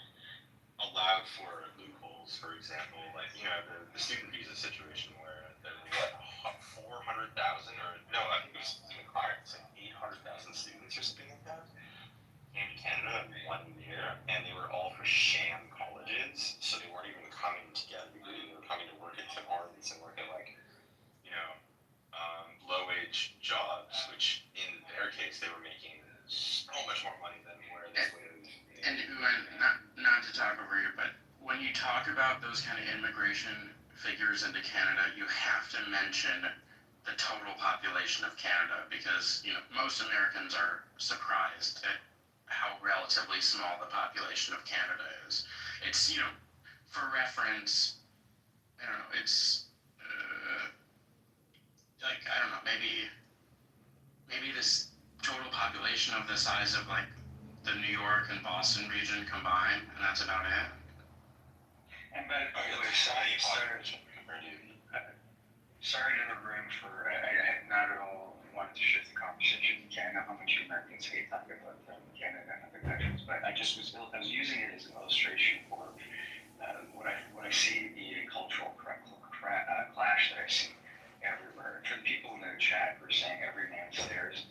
allowed for loopholes. For example, like, the student visa situation where there were, what, 400,000 or no, I think it was even higher. It's like 800,000 students or something like that came to Canada in 1 year, and they were all for sham colleges, so they weren't even coming to get a degree. They were coming to work at Tim Hortons and work at, like, low-wage jobs, which in their case they were making so much more money than where they would have. And not to talk over you, but when you talk about those kind of immigration figures into Canada, you have to mention the total population of Canada, because most Americans are surprised at how relatively small the population of Canada is. It's, for reference, I don't know, it's like, I don't know, maybe this total population of the size of, like, the New York and Boston region combined, and that's about it. And by the way, sorry to the room for, I have not at all wanted to shift the conversation to Canada, how much Americans hate talking about Canada and other countries, but I was using it as an illustration for what I see the cultural clash that I see everywhere. For the people in the chat who are saying every man's theirs,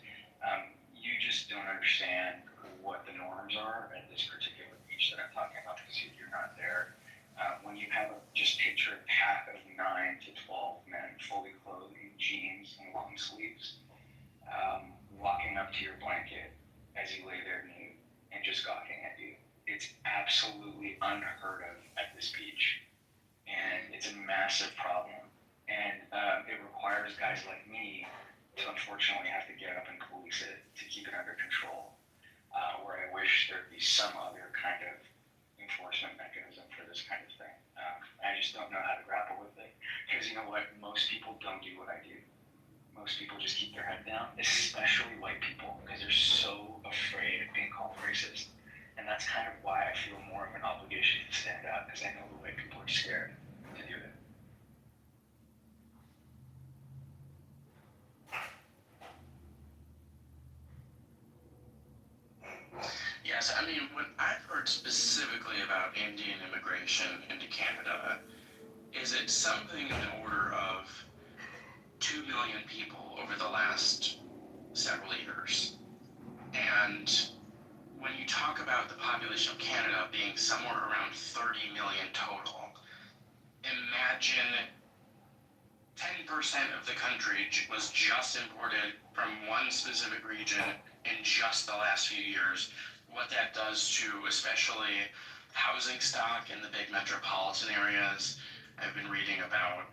you just don't understand what the norms are at this particular beach that I'm talking about because you're not there. When you have just picture a pack of 9 to 12 men fully clothed in jeans and long sleeves, walking up to your blanket as you lay there nude and just gawking at you. It's absolutely unheard of at this beach, and it's a massive problem. And it requires guys like me to unfortunately have to get up and police it to keep it under control. Where I wish there'd be some other kind of enforcement mechanism for this kind of thing. I just don't know how to grapple with it. Because you know what? Most people don't do what I do. Most people just keep their head down, especially white people, because they're so afraid of being called racist. And that's kind of why I feel more of an obligation to stand up, because I know the white people are scared to do it. Yes, I mean, what I've heard specifically about Indian immigration into Canada is it something in the order of 2 million people over the last several years. And when you talk about the population of Canada being somewhere around 30 million total, imagine 10% of the country was just imported from one specific region in just the last few years. What that does to especially housing stock in the big metropolitan areas. I've been reading about,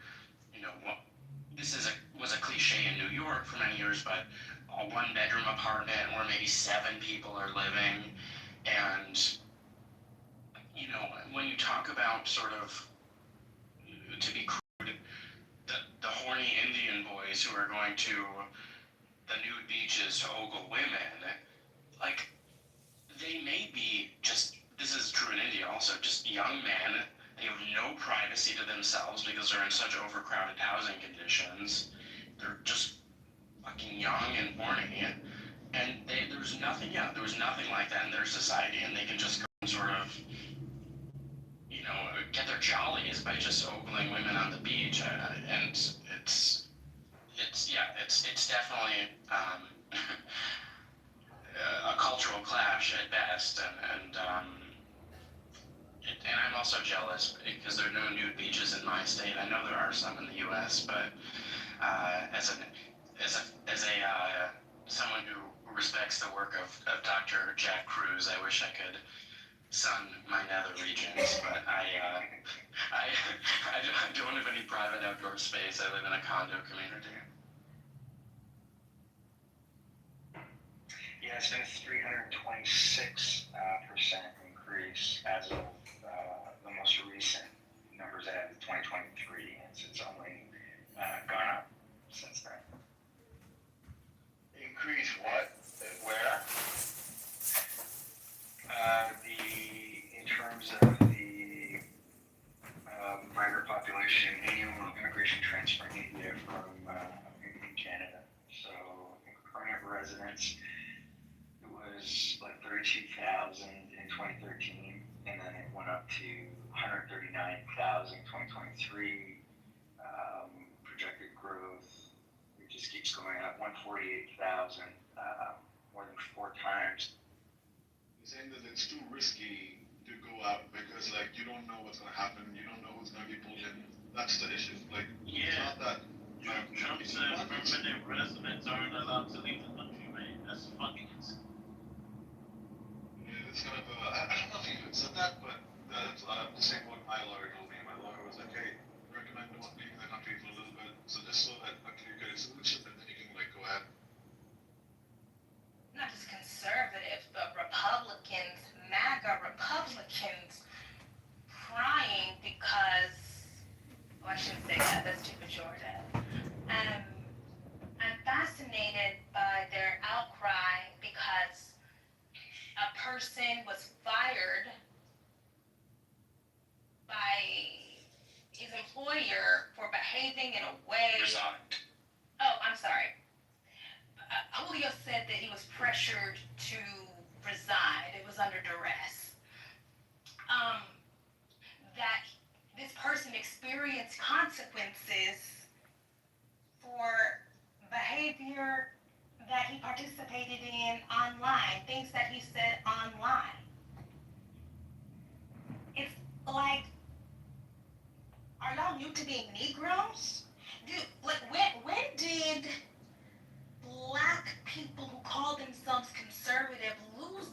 this was a cliche in New York for many years, but a one-bedroom apartment where maybe 7 people are living. And, when you talk about sort of, to be crude, the horny Indian boys who are going to the nude beaches to ogle women, like, they may be just, this is true in India also, just young men. They have no privacy to themselves because they're in such overcrowded housing conditions. They're just fucking young and horny. And there was nothing like that in their society, and they can just go and sort of, get their jollies by just ogling women on the beach. And it's definitely a cultural clash at best, and I'm also jealous because there are no nude beaches in my state. I know there are some in the U.S., but as someone who respects the work of Dr. Jack Cruz, I wish I could sun my nether regions, but I don't have any private outdoor space. I live in a condo community. Yeah, it's been a 326% increase as of the most recent numbers I have in 2023, and it's only gone up since then. Increase what? Where? In terms of the migrant population, annual immigration transfer in India from in Canada. So permanent residents, it was like 32,000 in 2013, and then it went up to 139,000 in 2023. Projected growth, it just keeps going up, 148,000, more than 4 times. Saying that it's too risky to go out because you don't know what's going to happen, you don't know who's going to be pulled in. That's the issue. It's not that. Trump said permanent residents aren't allowed to leave the country, right? That's fucking insane. Yeah, it's kind of I don't know if he even said that, but that's the same what my lawyer told me. My lawyer was like, hey, recommend not leaving the country for a little bit, so just so that you get a solution, and then you can go ahead. Not just conservatives, but Republicans, MAGA Republicans, crying because, I shouldn't say that, that's too pejorative. I'm fascinated by their outcry because a person was fired by his employer for behaving in a way. Resigned. Oh, I'm sorry. video said that he was pressured to resign. It was under duress. That this person experienced consequences for behavior that he participated in online, things that he said online. It's like, are y'all new to being Negroes? Dude, like, when did black people who call themselves conservative lose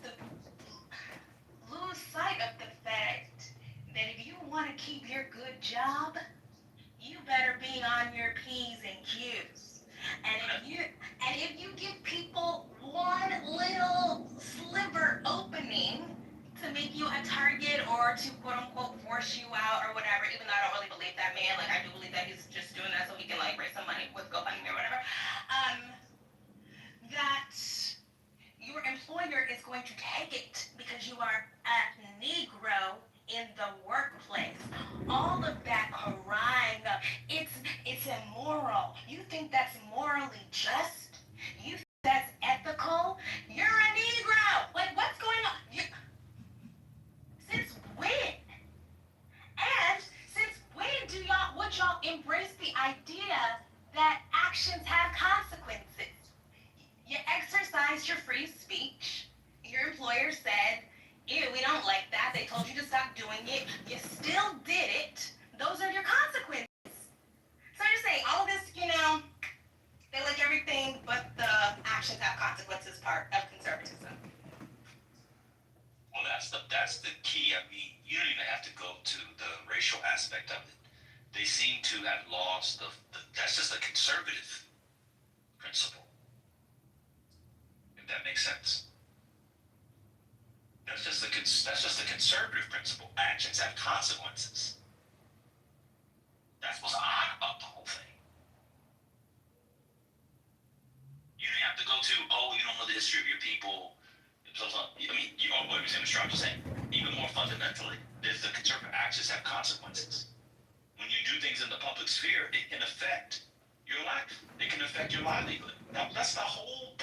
sight of the fact that if you want to keep your good job, you better be on your P's and Q's. And if you give people one little sliver opening to make you a target or to quote unquote force you out or whatever, even though I don't really believe that man, like I do believe that he's just doing that so he can like raise some money with GoFundMe or whatever. That your employer is going to take it because you are a Negro in the workplace. All of that crying, it's immoral. You think that's morally just? You think that's ethical? You're a Negro. Like, what's going on? Since when? And since when would y'all embrace the idea that actions have consequences? You exercised your free speech. Your employer said, ew, we don't like that. They told you to stop doing it. You still did it. Those are your consequences. So I'm just saying, all of this, they like everything but the actions have consequences part of conservatism. Well, that's the key. I mean, you don't even have to go to the racial aspect of it. They seem to have lost that's just a conservative principle. If that makes sense. That's just a conservative principle. Actions have consequences. That's what's odd about the whole thing. You don't have to go to, you don't know the history of your people. I mean, what was Mr. Trump saying? Even more fundamentally, there's the conservative actions have consequences. When you do things in the public sphere, it can affect your life. It can affect your livelihood. That's the whole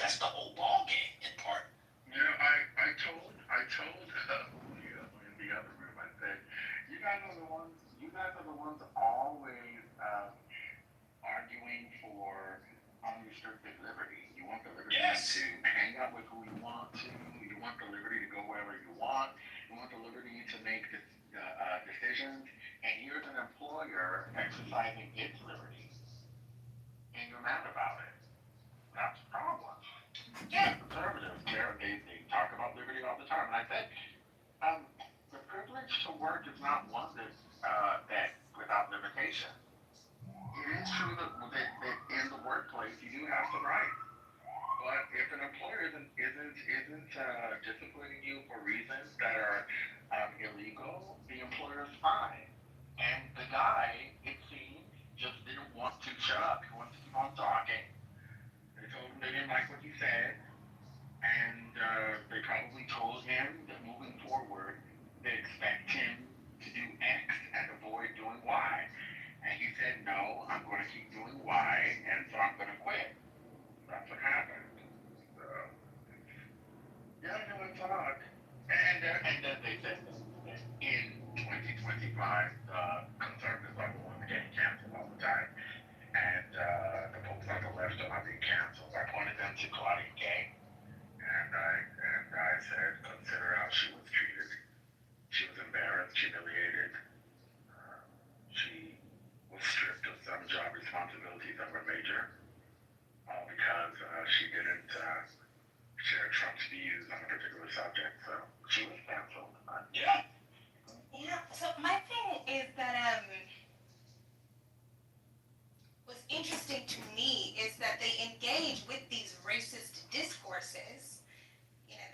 ball game in part. I told in the other room, I said, you guys are the ones always arguing for unrestricted liberty. You want the liberty to hang out with who you want to. You want the liberty to go wherever you want. You want the liberty to make decisions. And here's an employer exercising its liberty, and you're mad about it. That's the problem. Yeah. Conservatives, they talk about liberty all the time. And I said, the privilege to work is not one that without limitation. It is true that in the workplace you do have some rights. But if an employer isn't disciplining you for reasons that are illegal, the employer is fine. And the guy, it seems, just didn't want to shut up. He wanted to keep on talking. They told him they didn't like what he said. And they probably told him that moving forward, they expect him to do X and avoid doing Y. And he said, no, I'm going to keep doing Y, and so I'm going to quit. That's what happened. So, yeah, no, it's odd. And then they said that in 2025, conservatives are the ones getting canceled all the time. And the folks on the left are not being canceled. I pointed them to Claudia Gay. And I said, consider how she was treated. She was embarrassed, humiliated. She was stripped of some job responsibilities that were major because she didn't share Trump's views on a particular subject. So she was canceled. Yeah. So my thing is that what's interesting to me is that they engage with these racist discourses.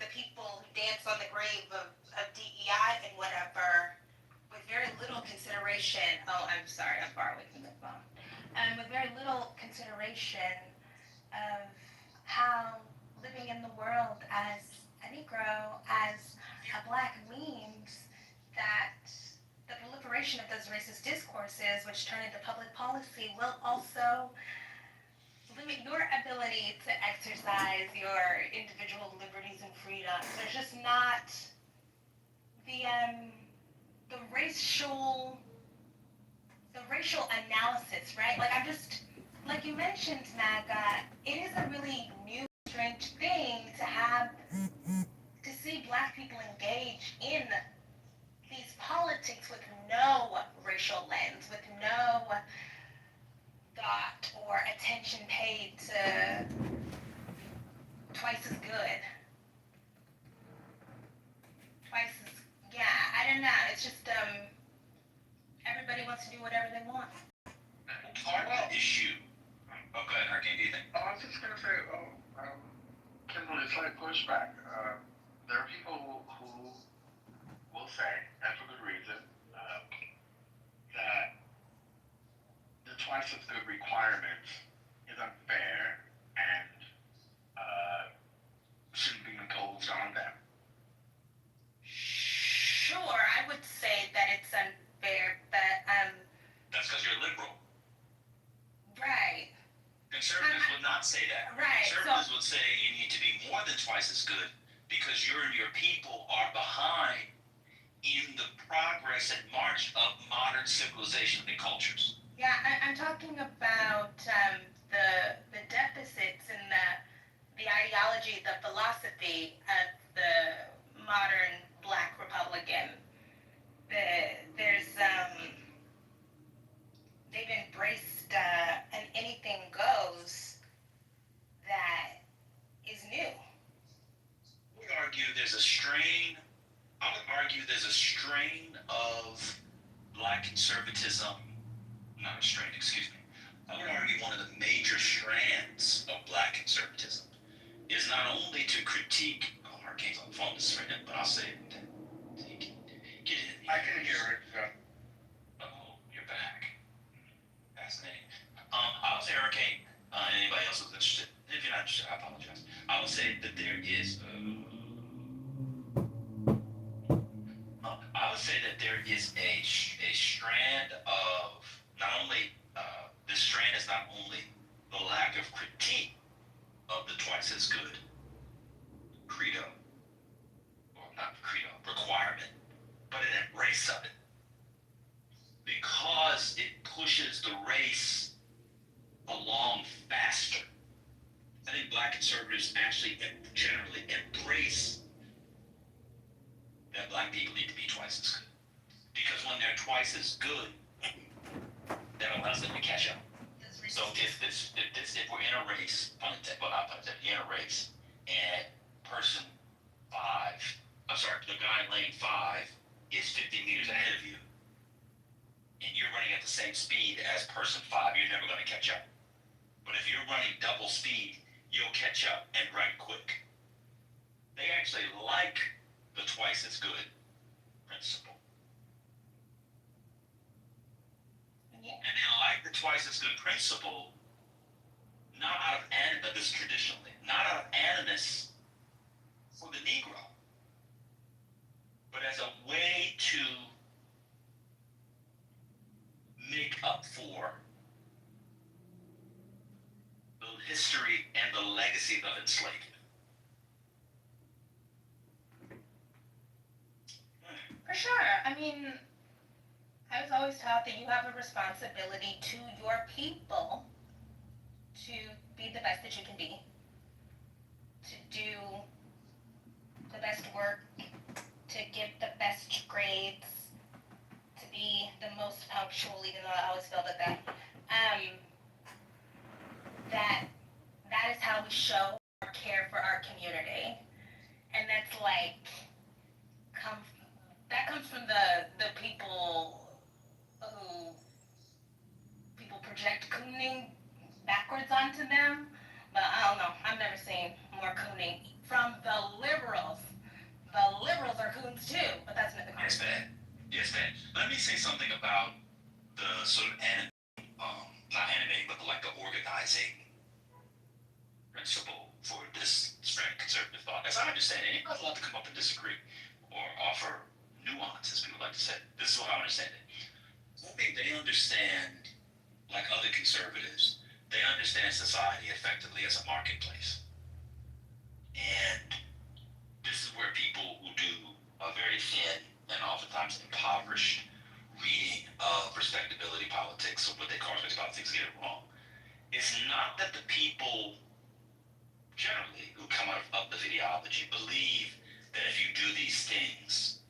The people who dance on the grave of DEI and whatever, with very little consideration. Oh, I'm sorry, I'm far away from the phone. With very little consideration of how living in the world as a Negro, as a Black, means that the proliferation of those racist discourses, which turn into public policy, will also limit mean, your ability to exercise your individual liberties and freedoms. There's just not the racial analysis, right? Like I'm just like you mentioned, Maga. It is a really new, strange thing to see Black people engage in these politics with no racial lens, with no thought or attention paid to twice as good. Yeah, I don't know. It's just everybody wants to do whatever they want. Part of the issue. Oh, go ahead, Hurricane. Do you think? I was just gonna say, Kimberly, it's like pushback. There are people who will say, and for good reason, that the twice as good requirement is unfair and shouldn't be imposed on them. Sure, I would say that it's unfair, but That's because you're liberal. right. Conservatives would not say that. Right, Conservatives would say you need to be more than twice as good because you and your people are behind in the progress and march of modern civilization and cultures. Yeah, I'm talking about the deficits in the ideology, the philosophy of the modern Black Republican. They've embraced an anything goes that is new. I would argue there's a strain of Black conservatism, not a strain, excuse me. I would argue one of the major strands of Black conservatism is not only to critique, Hurricane's on the phone this minute, but I'll say it. Get it. I can hear it. Oh, you're back. Fascinating. I would say Hurricane, anybody else who's interested, if you're not interested, I apologize. I would say that there is, a strand of, not only, this strand is not only the lack of critique of the twice as good credo, or not credo, requirement, but an embrace of it. Because it pushes the race along faster. I think Black conservatives actually generally embrace that Black people need to be twice as good. Because when they're twice as good, that allows them to catch up. So if we're in a race, not in a race, and the guy in lane 5 is 50 meters ahead of you, and you're running at the same speed as person 5, you're never going to catch up. But if you're running double speed, you'll catch up and run quick. They actually like the twice as good principle. Yeah. And they like the twice as good principle, not out of animus traditionally, not out of animus for the Negro, but as a way to make up for the history and the legacy of enslavement. For sure. I mean, I was always taught that you have a responsibility to your people to be the best that you can be, to do the best work, to get the best grades, to be the most punctual, even though I always failed at that. That is how we show our care for our community, and that's like comes from the people who people project cooning backwards onto them. But I don't know. I've never seen more cooning from the liberals. The liberals are coons too, but that's another conversation. Yes, man. Let me say something about the sort of not anime, but like the organizing principle for this strand of conservative thought. As I understand it, anybody's allowed to come up and disagree or offer nuance, as people like to say. This is what I understand it. I think they understand, like other conservatives, they understand society effectively as a marketplace. And this is where people who do a very thin and oftentimes impoverished reading of respectability politics, or what they call respectability politics, get it wrong. It's not that the people generally who come out of the ideology believe that if you do these things,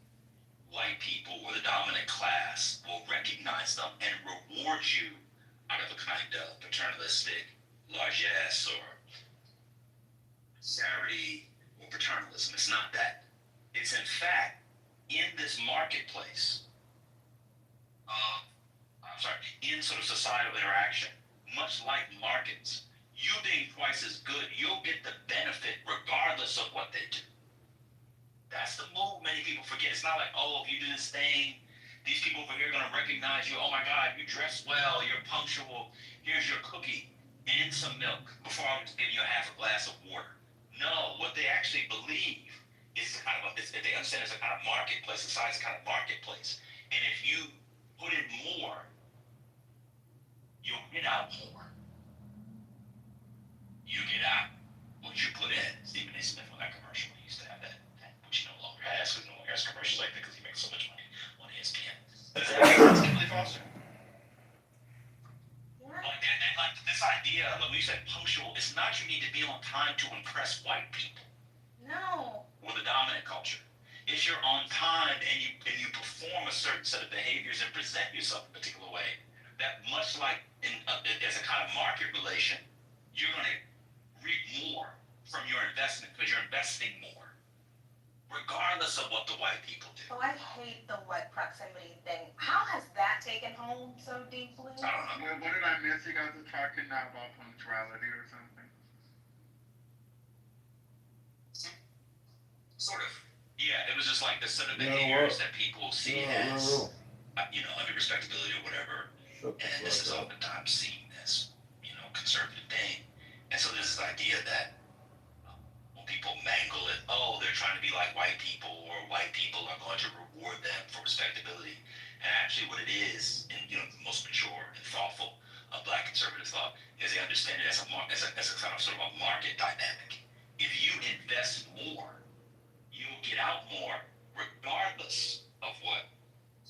white people or the dominant class will recognize them and reward you out of a kind of paternalistic largesse or charity or paternalism. It's not that. It's in fact in this marketplace, in sort of societal interaction, much like markets, you being twice as good, you'll get the benefit regardless of what they do. That's the move many people forget. It's not like, oh, if you do this thing, these people over here are going to recognize you. Oh my God, you dress well, you're punctual. Here's your cookie and some milk before I'm giving you a half a glass of water. No, what they actually believe is kind of they understand it's a kind of marketplace. Society's kind of marketplace. And if you put in more, you'll get out more. You get out what you put in. Stephen A. Smith on that commercial, he used to have that which he no longer has, because he no longer has commercials like that because he makes so much money on ESPN. That's Kimberly Foster. Like this idea, like we said, punctual, it's not you need to be on time to impress white people. No. Or the dominant culture. It's you're on time and you perform a certain set of behaviors and present yourself in a particular way. That much like as a kind of market relation, you're going to reap more from your investment because you're investing more, regardless of what the white people do. Oh, I hate the what proximity thing. How has that taken home so deeply? I don't know. What did I miss? You guys are talking now about punctuality or something? Sort of. Yeah, it was just like the set of behaviors that people see as, under respectability or whatever. And this is oftentimes seen as, conservative thing. And so there's this idea that when people mangle it, oh, they're trying to be like white people, or white people are going to reward them for respectability. And actually what it is, in the most mature and thoughtful Black conservative thought, is they understand it as a kind of sort of a market dynamic. If you invest more, you'll get out more, regardless of what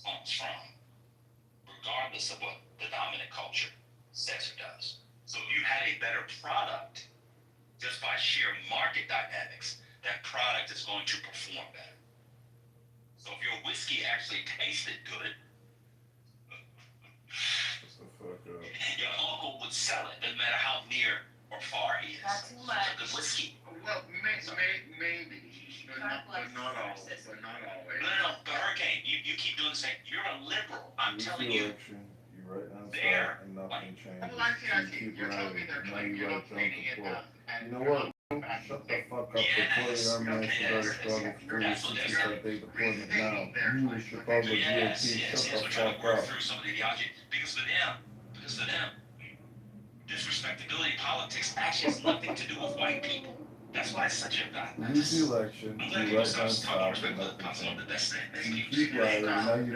comes from, regardless of what the dominant culture says or does. So if you had a better product, just by sheer market dynamics, that product is going to perform better. So if your whiskey actually tasted good, your uncle would sell it, no matter how near or far he is. Not too much. It's a good whiskey. Well, maybe. But not always. No. But Hurricane, you keep doing the same. You're a liberal. I'm telling you. You're right on There. and nothing changes. Well, I see. You keep You're telling me riding. they're Now playing you it right up, down cleaning to it court. up, and You know what? Shut the fuck up. Deploy our man should have struggled through this since you said they deployment now. You, Chicago GOP, shut the We're trying to fuck work up. through some of the ideology. Because for them, this respectability politics actually has nothing to do with white people. That's why it's such a Lose the election, I'm you glad people right stop on talking top, and respectability nothing politics. One of the changes. best things You people keep do. lying, now you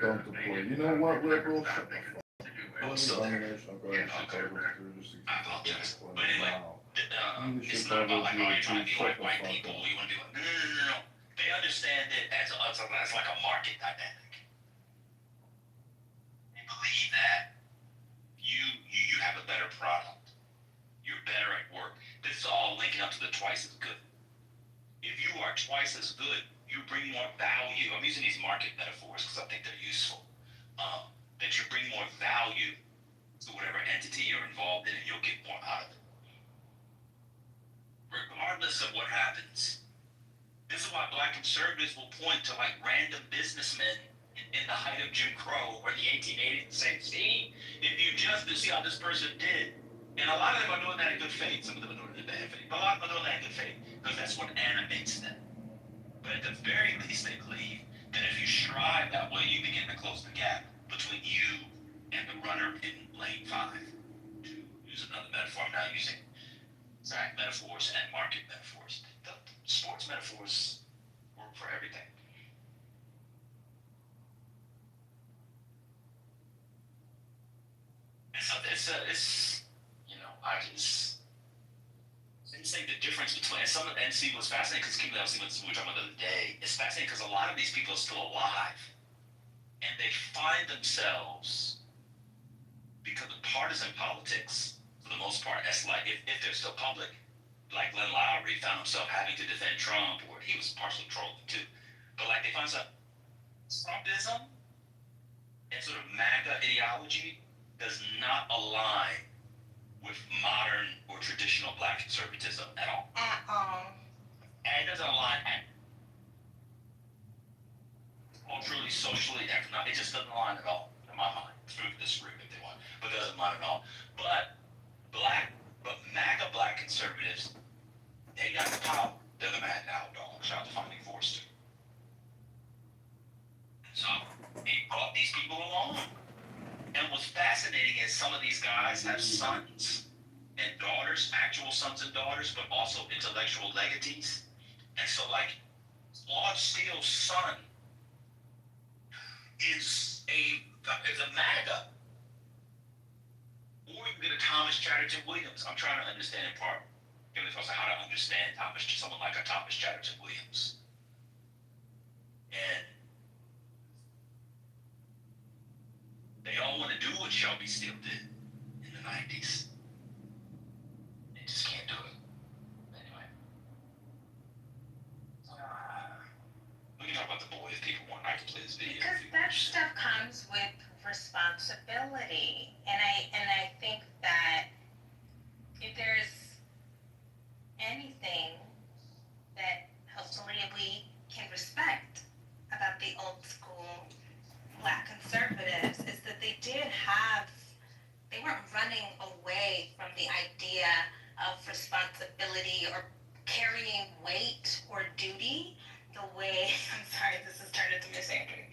don't deploy. You know what, liberal? Shut the fuck up. Oh, it's still there. I apologize. But anyway, it's not about like, oh, you're trying to be like white people. You want to do it. No. They understand it as like a market dynamic. They believe that you have a better product. You're better at work. This is all linking up to the twice as good. If you are twice as good, you bring more value. I'm using these market metaphors because I think they're useful. That you bring more value to whatever entity you're involved in, and you'll get more out of it. Regardless of what happens. This is why Black conservatives will point to like random businessmen in the height of Jim Crow or the 1880s and say, see, if you just see how this person did. And a lot of them are doing that in good faith. Some of them are doing it in bad faith. But a lot of them are doing that in good faith because that's what animates them. But at the very least, they believe that if you strive that way, you begin to close the gap between you and the runner in lane 5. To use another metaphor, I'm not using exact metaphors and market metaphors. The sports metaphors work for everything. It's and see what's fascinating, because Kimberly, I was thinking, we were talking about the other day, it's fascinating because a lot of these people are still alive, and they find themselves, because of partisan politics, for the most part, that's like, if they're still public, like Glenn Lowry found himself having to defend Trump, or he was partially trolling too, but like they find themselves, Trumpism and sort of MAGA ideology does not align with modern or traditional black conservatism at all. At all. And it doesn't align culturally, socially, economically. It just doesn't align at all, in my mind. People can disagree if they want, but it doesn't align at all. But MAGA black conservatives, they got the power. They're the mad now dog. Shout out to Finding Forrester. So he brought these people along. And what's fascinating is some of these guys have sons and daughters, actual sons and daughters, but also intellectual legatees. And so, like, Claude Steele's son is a MAGA. Or you get a Thomas Chatterton Williams. I'm trying to understand in part, how to understand someone like a Thomas Chatterton Williams. And they all want to do what Shelby Steele did in the 90s. They just can't do it. Anyway. We can talk about the boy if people want. I can play this video. Because that stuff comes with responsibility. And I think that if there's anything that hopefully we can respect about the old school black conservatives is that they weren't running away from the idea of responsibility or carrying weight or duty the way, I'm sorry, this has turned into Miss Andrew,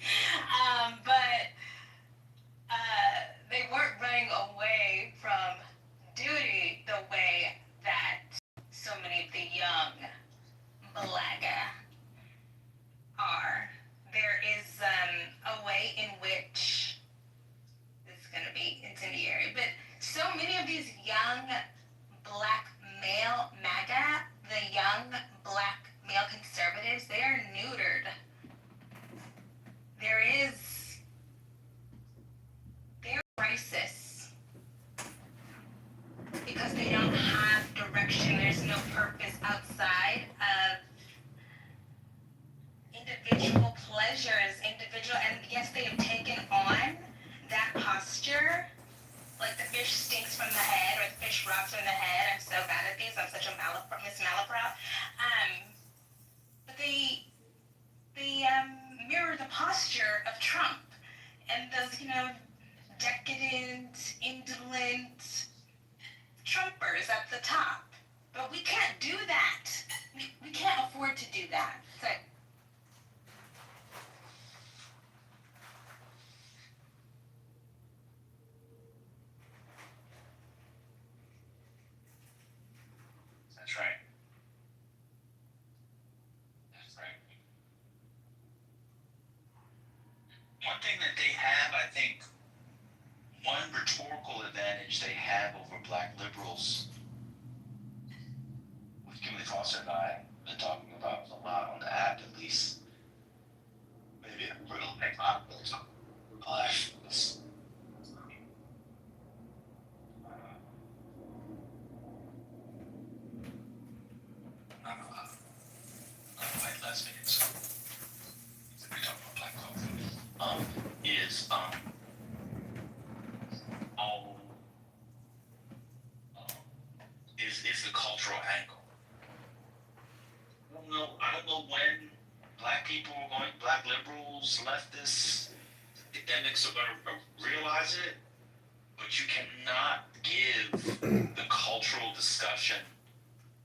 but they weren't running away from duty the way that so many of the young MAGA are. There is a way in which, this is going to be incendiary, but so many of these young black male MAGA, the young black male conservatives, they are neutered. They're crisis because they don't have direction. There's no purpose outside of individual pleasures, and yes, they have taken on that posture, like the fish stinks from the head, or the fish rots from the head. I'm so bad at these. I'm such a Miss Malaprop. But they mirror the posture of Trump and those, decadent, indolent Trumpers at the top. But we can't do that. We can't afford to do that. So, That's right. That's right. One thing that they have, I think, one rhetorical advantage they have over black liberals, which Kimberly Foster and I have been talking about a lot on the app, at least. Maybe a little bit of life. White lesbians. We talk about black coffee. Is the cultural angle. I don't know when black people are going, black liberals, leftists, academics are going to realize it, but you cannot give the cultural discussion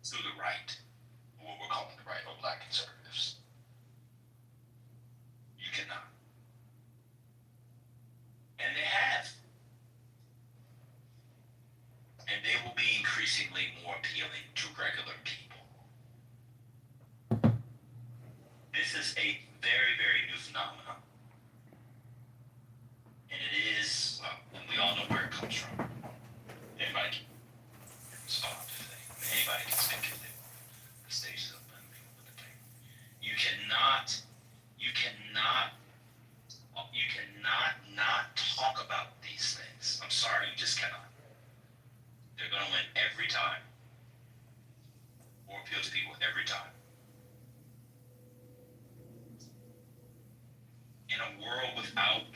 to the right, what we're calling the right, or black conservatives. You cannot. And they have. And they will be increasingly more appealing to regular people. This is a very, very new phenomenon. And it is, and we all know where it comes from. Anybody can stop if anybody can speak if they want.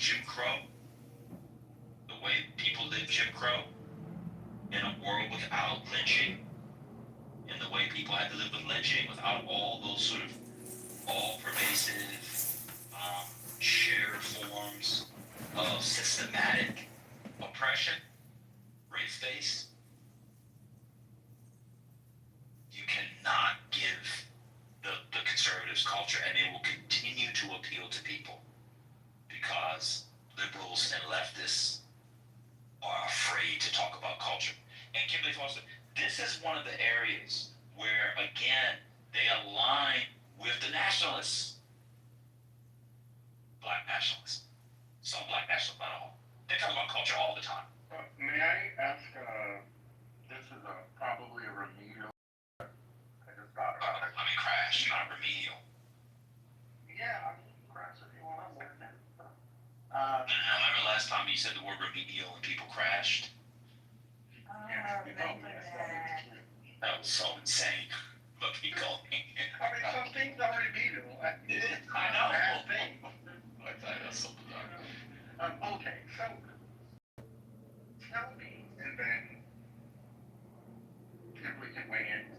Jim Crow, the way people lived Jim Crow, in a world without lynching, in the way people had to live with lynching, without all those sort of all-pervasive, shared forms of systematic oppression, race-based, you cannot give the conservatives culture, and they will continue to appeal to people because liberals and leftists are afraid to talk about culture. And Kimberly Foster, this is one of the areas where, again, they align with the nationalists. Black nationalists. Some black nationalists, not all. They talk about culture all the time. May I ask, this is probably a remedial, I just thought about it. I mean, crash, not remedial. Yeah, I mean, crash if you want to. I remember last time you said the word remedial and people crashed. That was so insane. But keep going. I mean, some things are remedial. I know. Bad thing. That's so bizarre. Okay, so tell me, and then if we can weigh in,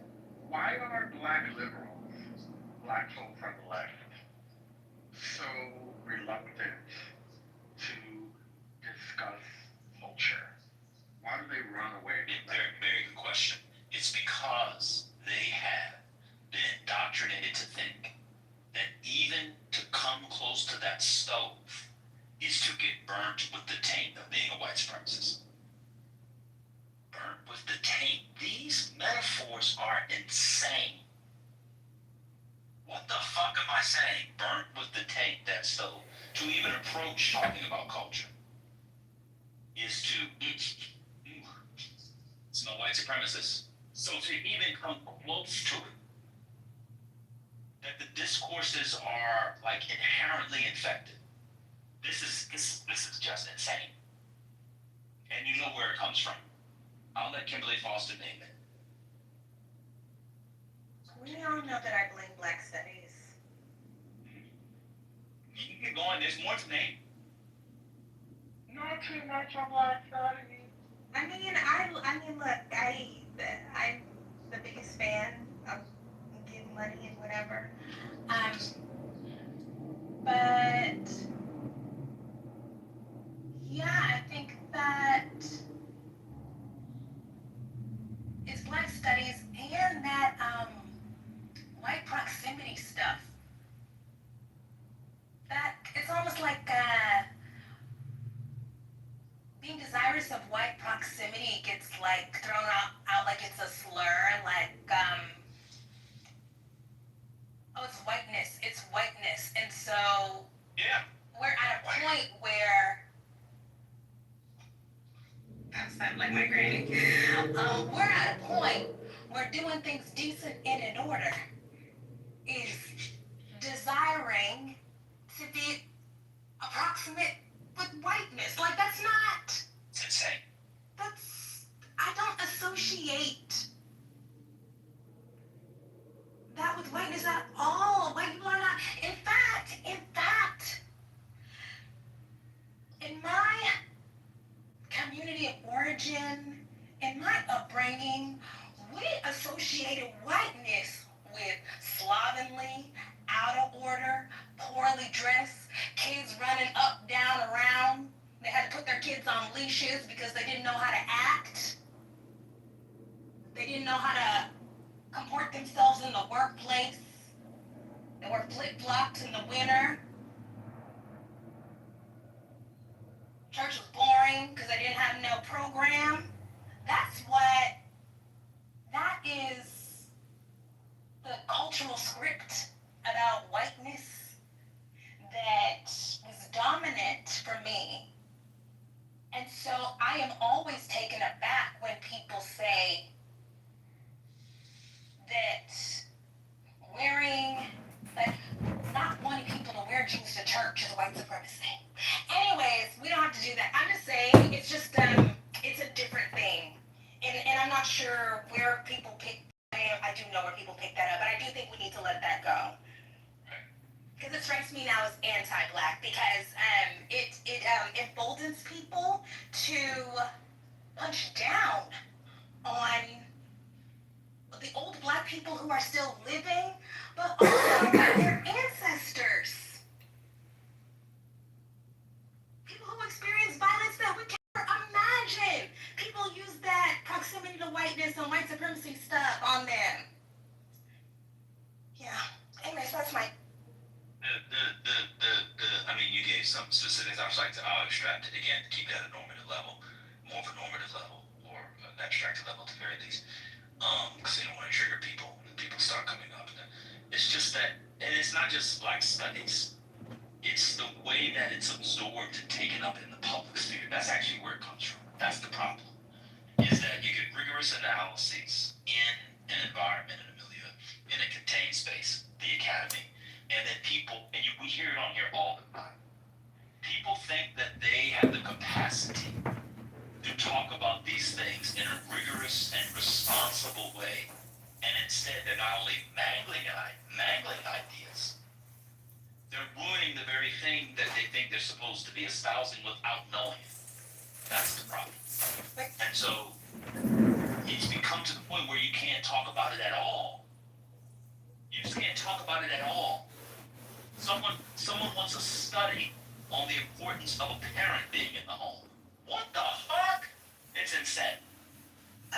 why are black liberals, black folks on the left, so reluctant to discuss culture? Why do they run away? Very, very good question. It's because they have been indoctrinated to think that even to come close to that stove is to get burnt with the taint of being a white supremacist. Burnt with the taint. These metaphors are insane. What the fuck am I saying? Burnt with the taint, that stove. To even approach talking about culture is to smell white supremacists. So to even come close to it, that the discourses are like inherently infected. This is just insane. And you know where it comes from. I'll let Kimberly Foster name it. We all know that I blame Black Studies. You can get going, there's more to name. Not too much on Black Studies. I mean, look, I'm the biggest fan of getting money and whatever. But yeah, I think that it's Black Studies and that white proximity stuff. That it's almost like being desirous of white proximity gets like thrown out like it's a slur, like oh, it's whiteness, and so yeah, we're at a point where that sounds like my granny. We're at a point where doing things decent and in order is desiring to be approximate with whiteness. Like that's not. It's insane. I don't associate that with whiteness at all. White people are not. In fact, in my community of origin, in my upbringing, we associated whiteness with slovenly, out of order, poorly dressed, kids running up, down, around. They had to put their kids on leashes because they didn't know how to act. They didn't know how to comport themselves in the workplace. They wore flip-flops in the winter. Church was boring because they didn't have no program. That is the cultural script about whiteness that was dominant for me. And so I am always taken aback when people say that not wanting people to wear jeans to church is white supremacy. Anyways, we don't have to do that. I'm just saying, it's just, it's a different thing. And I'm not sure where people pick, I do know where people pick that up, but I do think we need to let that go. Because it strikes me now as anti-black, because it emboldens people to punch down on the old black people who are still living, but also their ancestors. People who experience violence that we can't imagine. People use that proximity to whiteness and white supremacy stuff on them. Yeah. Anyways, that's my. I mean, you gave some specifics. I'll extract it again to keep that at a normative level, more of a normative level, or an abstracted level at the very least. Because they don't want to trigger people. And people start coming up. And it's just that, and it's not just like studies. It's the way that it's absorbed and taken up in the public sphere. That's actually where it comes from. That's the problem. Is that you get rigorous analyses in an environment, in a milieu, in a contained space, the academy, and then people, and we hear it on here all the time. People think that they have the capacity to talk about these things in a rigorous and responsible way, and instead they're not only mangling ideas, they're ruining the very thing that they think they're supposed to be espousing without knowing it. That's the problem. And so it's become to the point where you can't talk about it at all. You just can't talk about it at all. Someone wants a study on the importance of a parent being in the home. What the fuck? It's insane.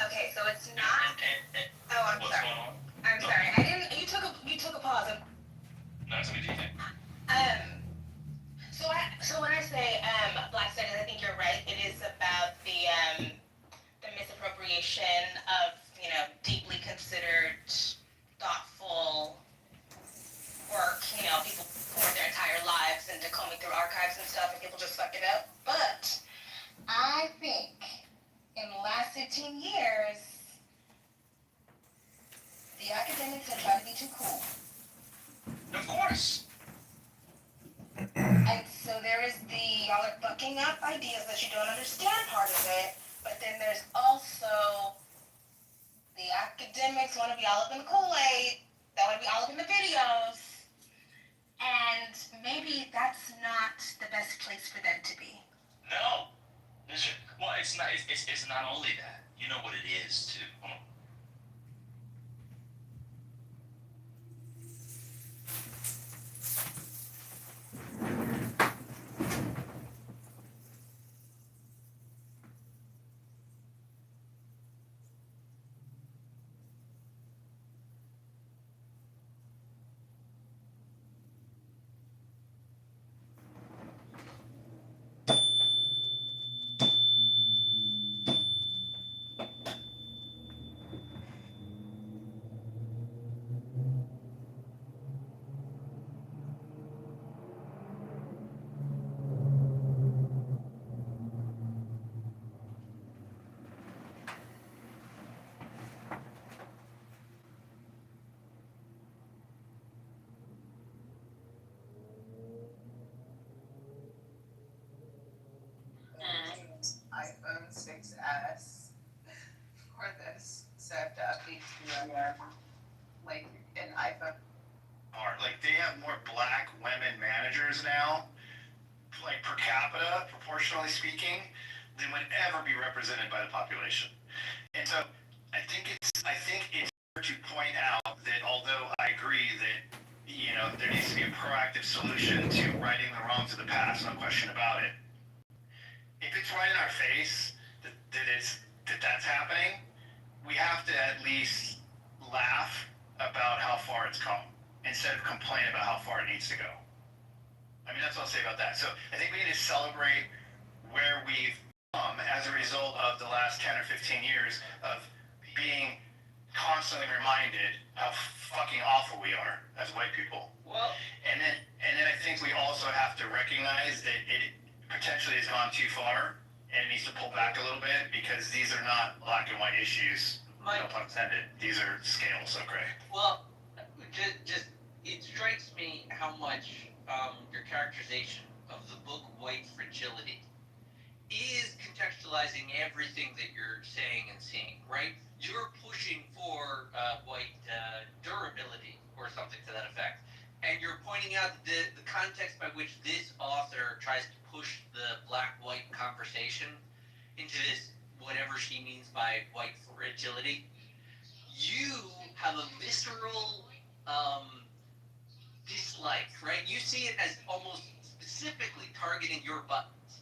Okay, so it's not. Oh, I'm What's sorry. going on? I'm sorry. I didn't. You took a pause. No, it's a good thing. So when I say Black studies, I think you're right. It is about the misappropriation of deeply considered, thoughtful work. People pour their entire lives into combing through archives and stuff, and people just fuck it up. But I think in the last 15 years, the academics have tried to be too cool. Of course. And so there is the y'all are bucking up ideas that you don't understand part of it, but then there's also the academics want to be all up in the Kool-Aid, that want to be all up in the videos, and maybe that's not the best place for them to be. No. Well, it's not. It's not only that. You know what it is too. Hold on. iPhone 6S for this, so I have to update to like an iPhone. Like they have more black women managers now, like per capita, proportionally speaking, than would ever be represented by the population. And so I think it's fair to point out that although I agree that there needs to be a proactive solution to righting the wrongs of the past, no question about it. If it's right in our face that's happening, we have to at least laugh about how far it's come instead of complain about how far it needs to go. I mean, that's what I'll say about that. So I think we need to celebrate where we've come as a result of the last 10 or 15 years of being constantly reminded how fucking awful we are as white people. Well, and then I think we also have to recognize that it potentially has gone too far and it needs to pull back a little bit because these are not black and white issues. No pun intended. These are scales so gray. Well, just it strikes me how much your characterization of the book White Fragility is contextualizing everything that you're saying and seeing, right? You're pushing for white durability or something to that effect, and you're pointing pointing out the context by which this author tries to push the black-white conversation into this whatever she means by white fragility. You have a visceral dislike, right? You see it as almost specifically targeting your buttons.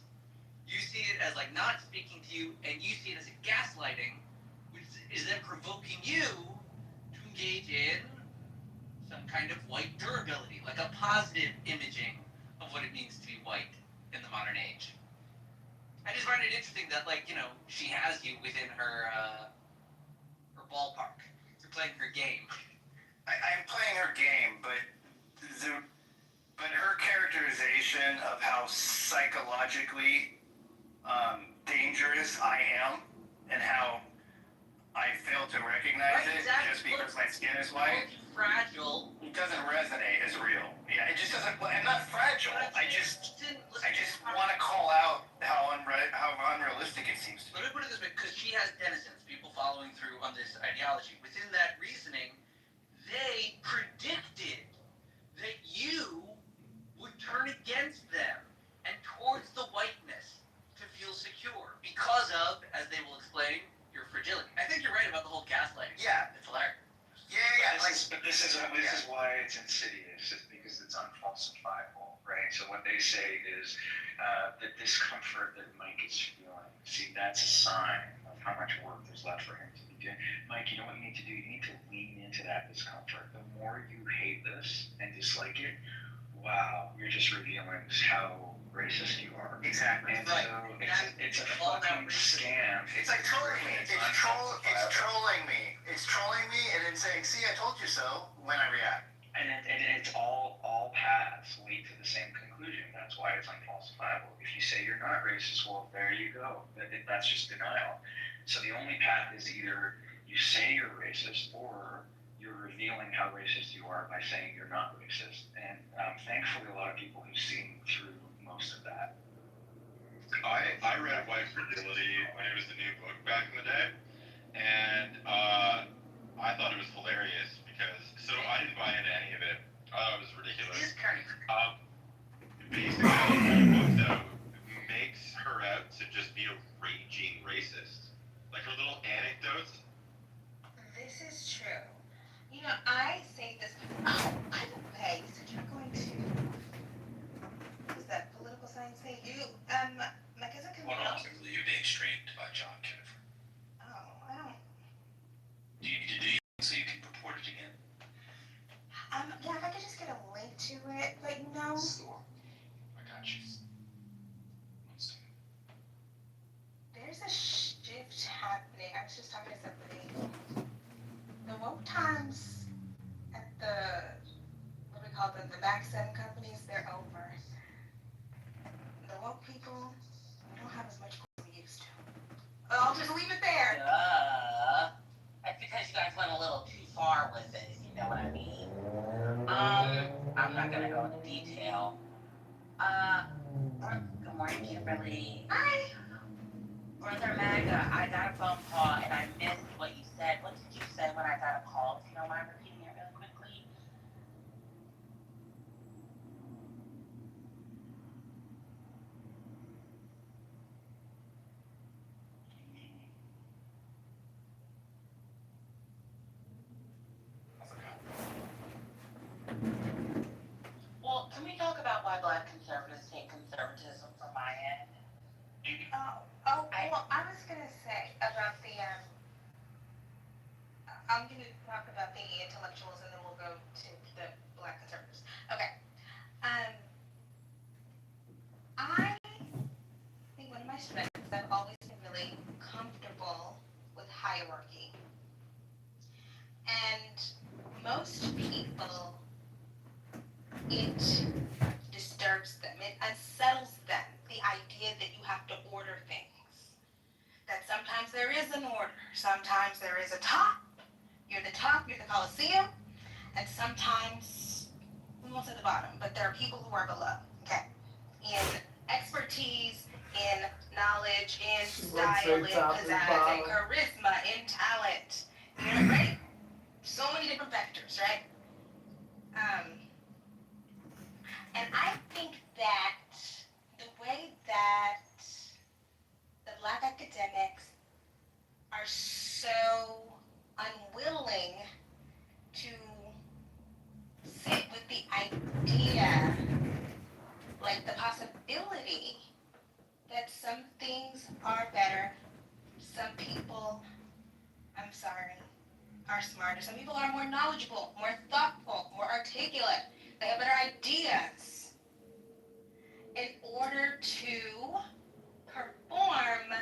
You see it as like not speaking to you, and you see it as a gaslighting, which is then provoking you to engage in some kind of white durability, like a positive imaging of what it means to be white in the modern age. I just find it interesting that, like, you know, she has you within her ballpark. You're playing her game. I'm playing her game, but her characterization of how psychologically dangerous I am and how I fail to recognize it just because my skin is white. Fragile. It doesn't resonate as real. Yeah, it just doesn't. I'm not fragile. I just want to call out how unrealistic it seems to be. Let me put it this way, because she has denizens, people following through on this ideology. Within that reasoning, they predicted that you would turn against them and towards the whiteness to feel secure because of, as they will explain, your fragility. I think you're right about the whole gaslighting. Yeah. It's hilarious. Yeah. But this is why it's insidious. It's because it's unfalsifiable, right? So what they say is the discomfort that Mike is feeling. See, that's a sign of how much work there's left for him to be doing. Mike, you know what you need to do? You need to lean into that discomfort. The more you hate this and dislike it, wow, you're just revealing how racist you are. Exactly. And so it's a fucking scam. It's like trolling me. It's trolling me. It's trolling me and then saying, "See, I told you so." When I react. And it's all paths lead to the same conclusion. That's why it's unfalsifiable. If you say you're not racist, well, there you go. That's just denial. So the only path is either you say you're racist or you're revealing how racist you are by saying you're not racist. And thankfully, a lot of people have seen through most of that. I read White Fragility when it was the new book back in the day, and I thought it was hilarious because, so I didn't buy into any of it. I thought it was ridiculous. It is kind of Basically, the book though makes her out to just be a raging racist. Like her little anecdotes. This is true. You know, I say this. Oh, by the way, you said you're going to. Is that political science thing? My cousin can Well, no, Kimberly, you're being streamed by John Kitover. Oh, I don't. Do you need to do anything so you can report it again? Yeah, if I could just get a link to it, but no. Sure. I got you. One second. There's a shift happening. I was just talking to somebody. The woke times at what do we call them, the back seven companies, they're over. The woke people, we don't have as much as we used to. I'll just leave it there. That's because you guys went a little too far with it, if you know what I mean. I'm not gonna go into detail. Good morning, Kimberly. Hi. Brother Maga, I got a phone call and I missed what you said. What did you say when I got a call? If you don't mind repeating it really quickly. Well, can we talk about why Black conservatives hate conservatism from my end? Well, I was gonna say about the, I'm gonna talk about the intellectuals and then we'll go to the Black conservatives. Okay. I think one of my strengths, I've always been really comfortable with hierarchy. And most people, it disturbs them, it unsettles them, the idea that you have to order things. That sometimes there is an order, sometimes there is a top, you're the top, you're the Colosseum, and sometimes, we won't say the bottom, but there are people who are below, okay? In expertise, in knowledge, in style, in pizzazz, in charisma, in talent, you know, right? So many different vectors, right? And I think that the way that the Black academics are so unwilling to sit with the idea, like the possibility, that some things are better, some people, I'm sorry, are smarter, some people are more knowledgeable, more thoughtful, more articulate, they have better ideas. In order to perform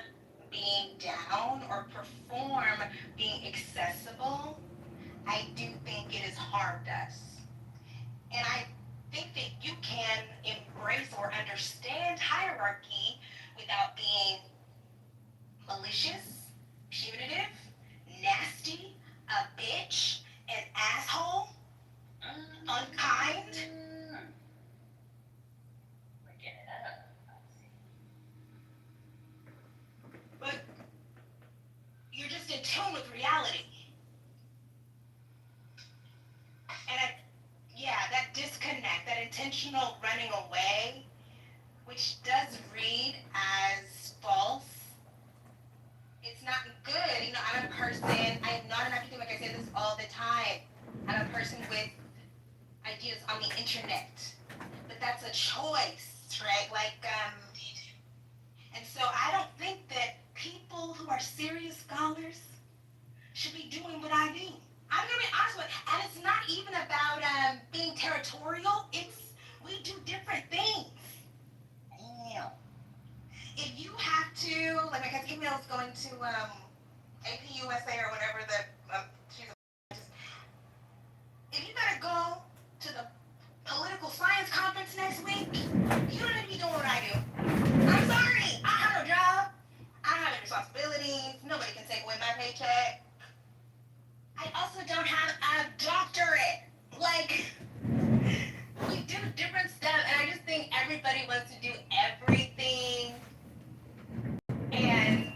being down or perform being accessible, I do think it has harmed us. And I think that you can embrace or understand hierarchy without being malicious, punitive, nasty, a bitch, an asshole, unkind. Looking it up. But you're just in tune with reality. And that disconnect, that intentional running away, which does read as false, it's not good. You know, I'm a person, I am not an academic, I say this all the time. I'm a person with ideas on the internet. But that's a choice, right? And so I don't think that people who are serious scholars should be doing what I do. I'm gonna be honest with you, and it's not even about being territorial. We do different things. Yeah. If you have to, like my cousin Camille's going to AP USA or whatever if you gotta go to the political science conference next week, you don't need to be doing what I do. I'm sorry, I have a job. I don't have any responsibilities. Nobody can take away my paycheck. I also don't have a doctorate. We do different stuff, and I just think everybody wants to do everything. And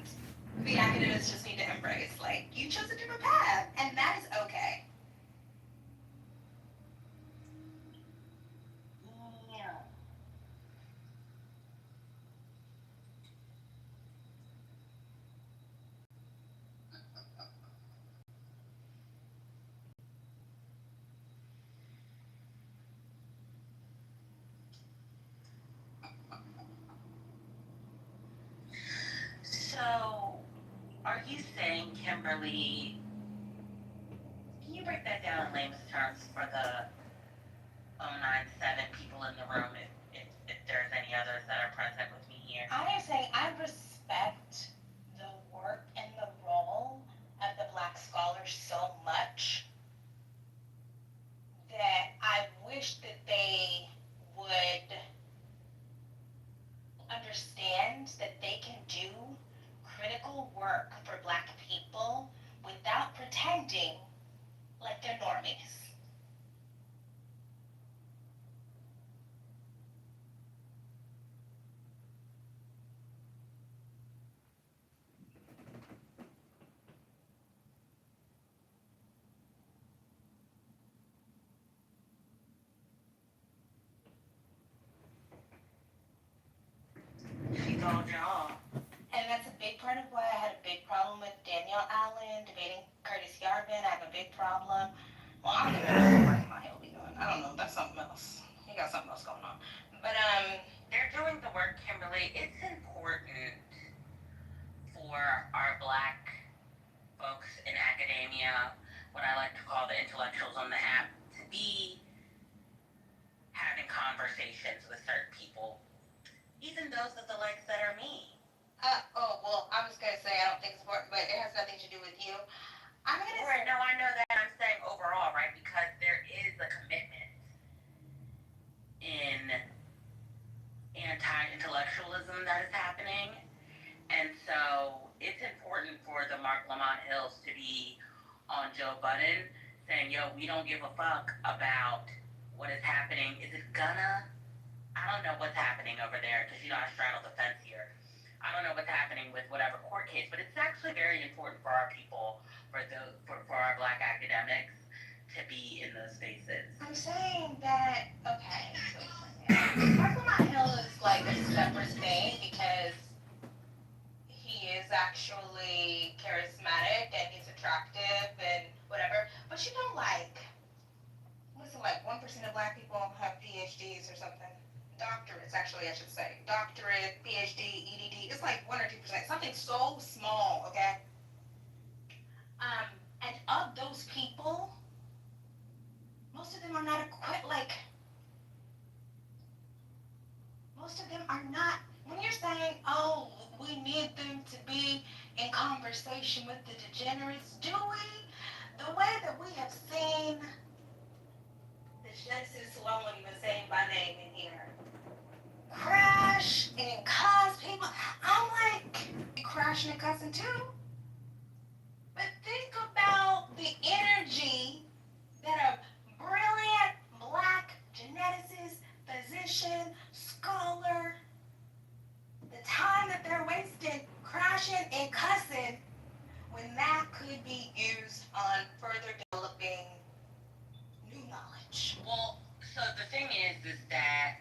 the academics just need to embrace, you chose a different path, and that is okay. Yeah. So, are you saying, Kimberly, can you break that down in layman's terms for the 097 people in the room, if there's any others that are present with me here? I am saying I respect the work and the role of the Black scholars so much that I wish that they would understand that they can do critical work for Black people without pretending like they're normies. She told y'all. And that's a big part of why I had a big problem with Danielle Allen debating Curtis Yarvin. I have a big problem. Well, I don't think that's what Maya will be doing. I don't know. That's something else. He got something else going on. But they're doing the work, Kimberly. It's important for our Black folks in academia, what I like to call the intellectuals on the app, to be having conversations with certain people, even those of the likes that are me. Well, I'm just gonna say I don't think it's important, but it has nothing to do with you. I'm gonna say, no, I know that. I'm saying overall, right? Because there is a commitment in anti-intellectualism that is happening, and so it's important for the Mark Lamont Hills to be on Joe Budden saying, yo, we don't give a fuck about what is happening. Is it gonna? I don't know what's happening over there, because I straddle the fence here. I don't know what's happening with whatever court case, but it's actually very important for our people, for our Black academics to be in those spaces. I'm saying that, okay, so But you know, like, listen, like 1% of black people have PhDs or something. Doctorates, actually, I should say. Doctorate, PhD, EDD. It's like 1 or 2%. Something so small, okay? And of those people, most of them are not equipped. Like, most of them are not. When you're saying, oh, we need them to be in conversation with the degenerates, do we? The way that we have seen the Genesis Sloan, even saying my name in here, crash and cause people, I'm like, crashing and cussing too. But think about the energy that a brilliant black geneticist, physician, scholar, the time that they're wasting crashing and cussing when that could be used on further developing new knowledge. Well, so the thing is that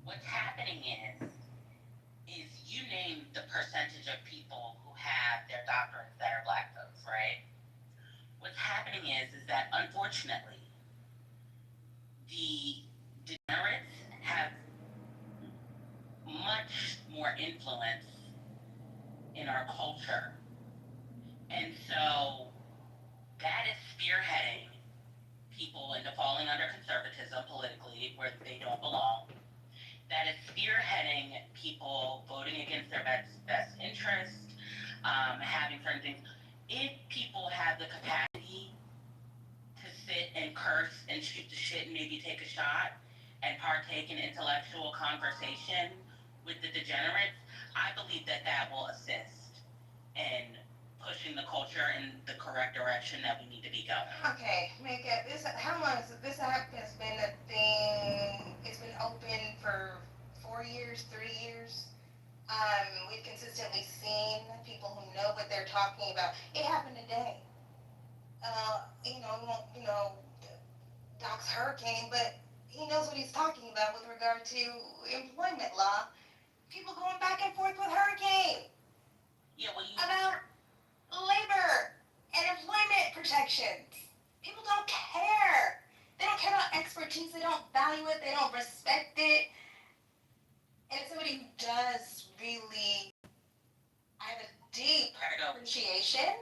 what's happening is you name the percentage of people who have their doctorates that are black folks, right? What's happening is that unfortunately, the degenerates have much more influence in our culture. And so that is spearheading people into falling under conservatism politically where they don't belong. That is spearheading people voting against their best interest, having certain things. If people have the capacity to sit and curse and shoot the shit and maybe take a shot and partake in intellectual conversation with the degenerates, I believe that that will assist in pushing the culture in the correct direction that we need to be going. Okay, Mika, how long is this app has been a thing? It's been open for 4 years, 3 years. We've consistently seen people who know what they're talking about. It happened today. We won't, Doc's hurricane, but he knows what he's talking about with regard to employment law. People going back and forth with hurricane. Yeah, about labor and employment protections. People don't care. They don't care about expertise. They don't value it. They don't respect it. And as somebody who does really, I have a deep appreciation.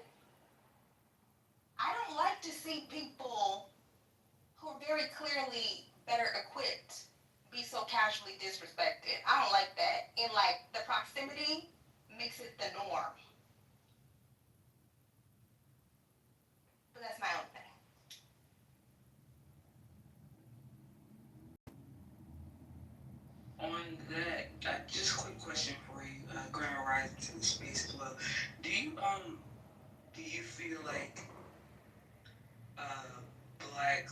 I don't like to see people who are very clearly better equipped be so casually disrespected. I don't like that. And like the proximity makes it the norm. But that's my own thing. On that, just a quick question for you, Grandma Rise to the space as well. Do you feel like black,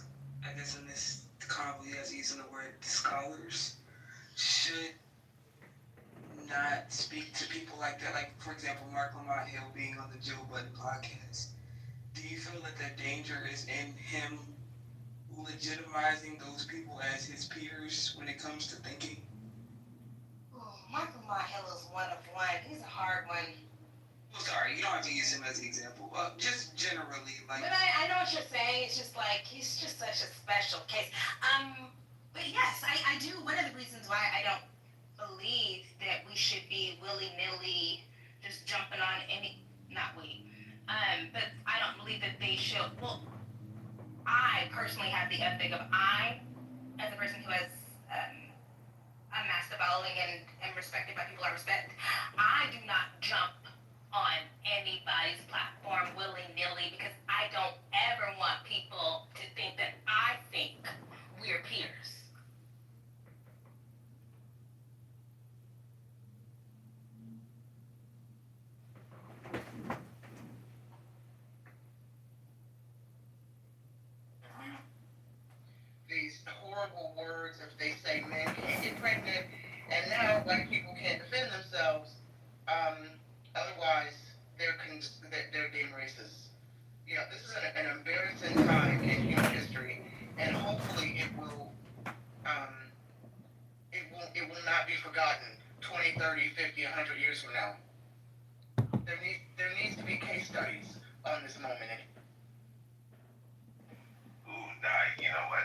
I guess in this convo, as using the word scholars, should not speak to people like that? Like, for example, Mark Lamont Hill being on the Joe Budden podcast. Do you feel that the danger is in him legitimizing those people as his peers when it comes to thinking? Mark Lamont Hill is one of one. He's a hard one. Well, sorry, you don't have to use him as an example. Just generally, like. But I know what you're saying. It's just like he's just such a special case. But yes, I do. One of the reasons why I don't believe that we should be willy-nilly just jumping on any. Not we. But I don't believe that they should. Well, I personally have the ethic of as a person who has amassed a following and respected by people I respect, I do not jump on anybody's platform willy-nilly because I don't ever want people to think that I think we're peers. These horrible words if they say men can't get pregnant, and now black people can't defend themselves. Otherwise, they're deemed racist. This is an embarrassing time in human history, and hopefully it will not be forgotten 20, 30, 50, 100 years from now. There needs to be case studies on this moment. you know what,